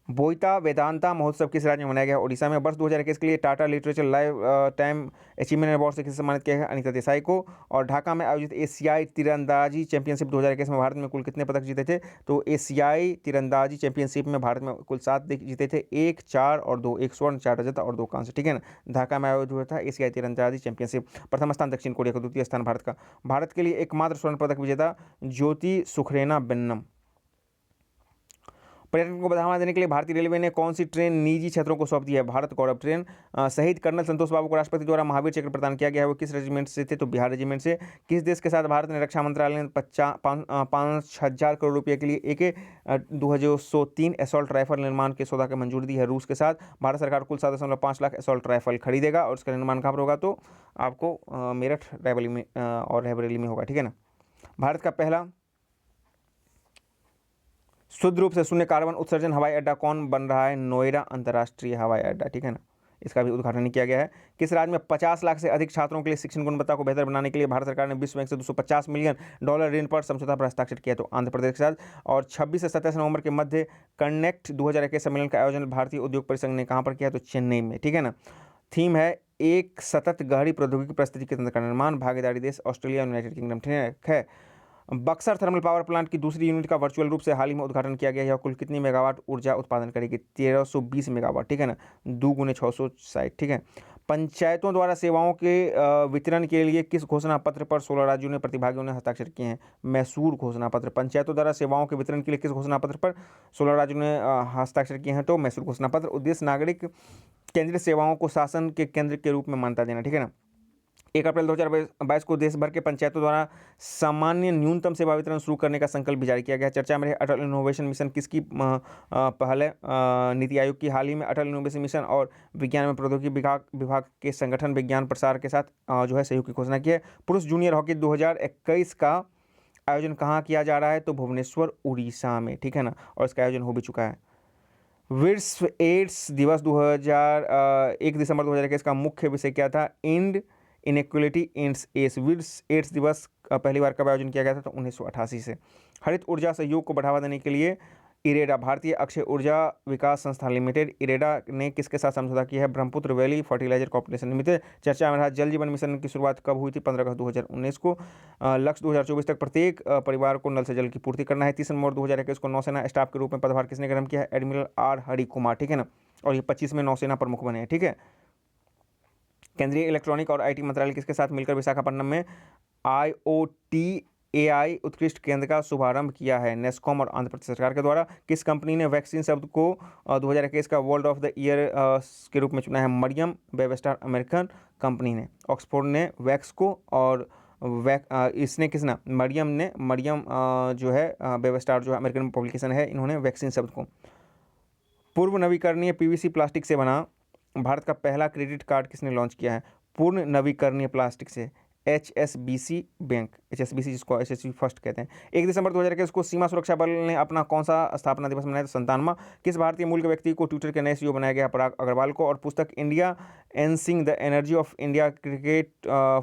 S1: बोईता वेदांता महोत्सव किस राज्य में मनाया गया? ओडिशा में। वर्ष 2021 के लिए Tata literature life time achievement award से किसे सम्मानित किया है? अनीता देसाई को। और ढाका में आयोजित एशियाई तीरंदाजी चैंपियनशिप 2021 में भारत में कुल कितने पदक जीते थे? तो एशियाई तीरंदाजी चैंपियनशिप में भारत में कुल 7 जीते थे, 1, 4 और 2, 1 स्वर्ण, 4 रजत और 2 कांस्य, ठीक है ना। ढाका में आयोजित हुआ था एशियाई तीरंदाजी चैंपियनशिप। प्रथम स्थान दक्षिण कोरिया का, द्वितीय स्थान भारत का। भारत के लिए एकमात्र स्वर्ण पदक विजेता ज्योति सुखरेना बेन्नम। पर्यटन को बढ़ावा देने के लिए भारतीय रेलवे ने कौन सी ट्रेन निजी क्षेत्रों को सौंप दी है? भारत गौरव ट्रेन। शहीद कर्नल संतोष बाबू को राष्ट्रपति द्वारा महावीर चक्र प्रदान किया गया है, वो किस रेजिमेंट से थे? तो बिहार रेजिमेंट से। किस देश के साथ भारत ने रक्षा मंत्रालय ने 5,000 करोड़ रुपये के लिए AK-2003 असॉल्ट राइफल निर्माण के सौदा की मंजूरी दी है? रूस के साथ। भारत सरकार कुल 7.5 लाख असॉल्ट राइफल खरीदेगा और इसका निर्माण कहाँ पर होगा? तो आपको मेरठ, रायबरेली में और रायबरेली में होगा, ठीक है ना। भारत का पहला शुद्ध रूप से शून्य कार्बन उत्सर्जन हवाई अड्डा कौन बन रहा है? नोएडा अंतर्राष्ट्रीय हवाई अड्डा, ठीक है ना। इसका भी उद्घाटन किया गया है। किस राज्य में 50 लाख से अधिक छात्रों के लिए शिक्षण गुणवत्ता को बेहतर बनाने के लिए भारत सरकार ने विश्व बैंक से $250 मिलियन ऋण पर समझौता पर हस्ताक्षर किया? तो आंध्र प्रदेश के साथ। और 26 से 27 नवंबर के मध्य कनेक्ट 2021 सम्मेलन का आयोजन भारतीय उद्योग परिसंघ ने कहाँ पर किया? तो चेन्नई में, ठीक है ना। थीम है एक सतत गहरी प्रौद्योगिकी परिस्थिति तंत्र का निर्माण, भागीदारी देश ऑस्ट्रेलिया, यूनाइटेड किंगडम, ठीक है। बक्सर थर्मल पावर प्लांट की दूसरी यूनिट का वर्चुअल रूप से हाल ही में उद्घाटन किया गया है। कुल कितनी मेगावाट ऊर्जा उत्पादन करेगी? 1320 मेगावाट, ठीक है ना। 2 × 660, ठीक है। पंचायतों द्वारा सेवाओं के वितरण के लिए किस घोषणा पत्र पर 16 राज्यों ने प्रतिभागियों ने हस्ताक्षर किए हैं? मैसूर घोषणा पत्र। पंचायतों द्वारा सेवाओं के वितरण के लिए किस घोषणा पत्र पर 16 राज्यों ने हस्ताक्षर किए हैं? तो मैसूर घोषणा पत्र। उद्देश्य नागरिक केंद्रीय सेवाओं को शासन के केंद्र के रूप में मान्यता देना, ठीक है ना। 1 अप्रैल 2022 को देश भर के पंचायतों द्वारा सामान्य न्यूनतम सेवा वितरण शुरू करने का संकल्प भी जारी किया गया है। चर्चा में रहे अटल इनोवेशन मिशन किसकी पहल है? नीति आयोग की। हाल ही में अटल इनोवेशन मिशन और विज्ञान एवं प्रौद्योगिकी विभाग के संगठन विज्ञान प्रसार के साथ जो है सहयोग की घोषणा की है। पुरुष जूनियर हॉकी 2021 का आयोजन कहाँ किया जा रहा है? तो भुवनेश्वर, उड़ीसा में, ठीक है ना। और इसका आयोजन हो भी चुका है। विश्व एड्स दिवस 1 दिसंबर 2021 का मुख्य विषय क्या था? End inequality ends AIDS. विश्व एड्स दिवस पहली बार कब आयोजन किया गया था? तो 1988 से। हरित ऊर्जा सहयोग को बढ़ावा देने के लिए इरेडा, भारतीय अक्षय ऊर्जा विकास संस्थान लिमिटेड इरेडा ने किसके साथ समझौता किया है? Brahmaputra valley fertilizer corporation limited. चर्चा में रहा जल जीवन मिशन की शुरुआत कब हुई थी? 15 अगस्त 2019 को। लक्ष्य 2024 तक प्रत्येक परिवार को नल से जल की पूर्ति करना है। 30 नवंबर 2021 को नौसेना स्टाफ के रूप में पदभार किसने ग्रहण किया है? एडमिरल आर हरि कुमार, ठीक है ना। और ये 25वें नौसेना प्रमुख बने हैं, ठीक है। केंद्रीय इलेक्ट्रॉनिक और आईटी मंत्रालय किसके साथ मिलकर विशाखापट्टनम में IoT AI उत्कृष्ट केंद्र का शुभारंभ किया है? नेस्कॉम और आंध्र प्रदेश सरकार के द्वारा। किस कंपनी ने वैक्सीन शब्द को 2021 का वर्ल्ड ऑफ द ईयर के रूप में चुना है? मरियम वेबस्टर अमेरिकन कंपनी ने। ऑक्सफोर्ड ने वैक्स को और इसने किसने? मरियम जो है वेबस्टर जो अमेरिकन पब्लिकेशन है, इन्होंने वैक्सीन शब्द को। पूर्व नवीकरणीय PVC प्लास्टिक से बना भारत का पहला क्रेडिट कार्ड किसने लॉन्च किया है? पूर्ण नवीकरणीय प्लास्टिक से HSBC बैंक, HSBC जिसको HSBC फर्स्ट कहते हैं। 1 दिसंबर 2021 को सीमा सुरक्षा बल ने अपना कौन सा स्थापना दिवस मनाया? 57वां। किस भारतीय मूल के व्यक्ति को ट्विटर के नए CEO बनाया गया? पराग अग्रवाल को। और पुस्तक इंडिया एनसिंग the energy of India cricket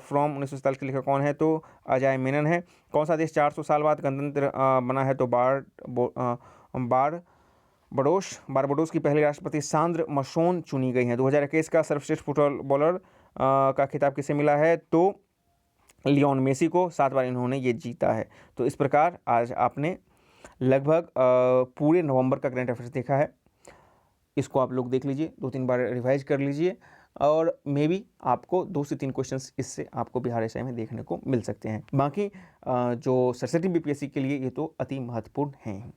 S1: from 1947 के लेखक कौन है? तो अजय मेनन है। कौन सा देश 400 साल बाद गणतंत्र बना है? तो बारबाडोस की पहली राष्ट्रपति सांद्र मशोन चुनी गई हैं। 2021 का सर्वश्रेष्ठ फुटबॉलर का खिताब किसे मिला है? तो लियोन मेसी को। 7 बार इन्होंने ये जीता है। तो इस प्रकार आज आपने लगभग पूरे नवंबर का करंट अफेयर्स देखा है। इसको आप लोग देख लीजिए, 2-3 बार रिवाइज कर लीजिए और मे बी आपको 2 से 3 क्वेश्चंस इससे आपको बिहार एसआई में देखने को मिल सकते हैं। बाकी जो सरस्वती BPSC के लिए ये तो अति महत्वपूर्ण हैं।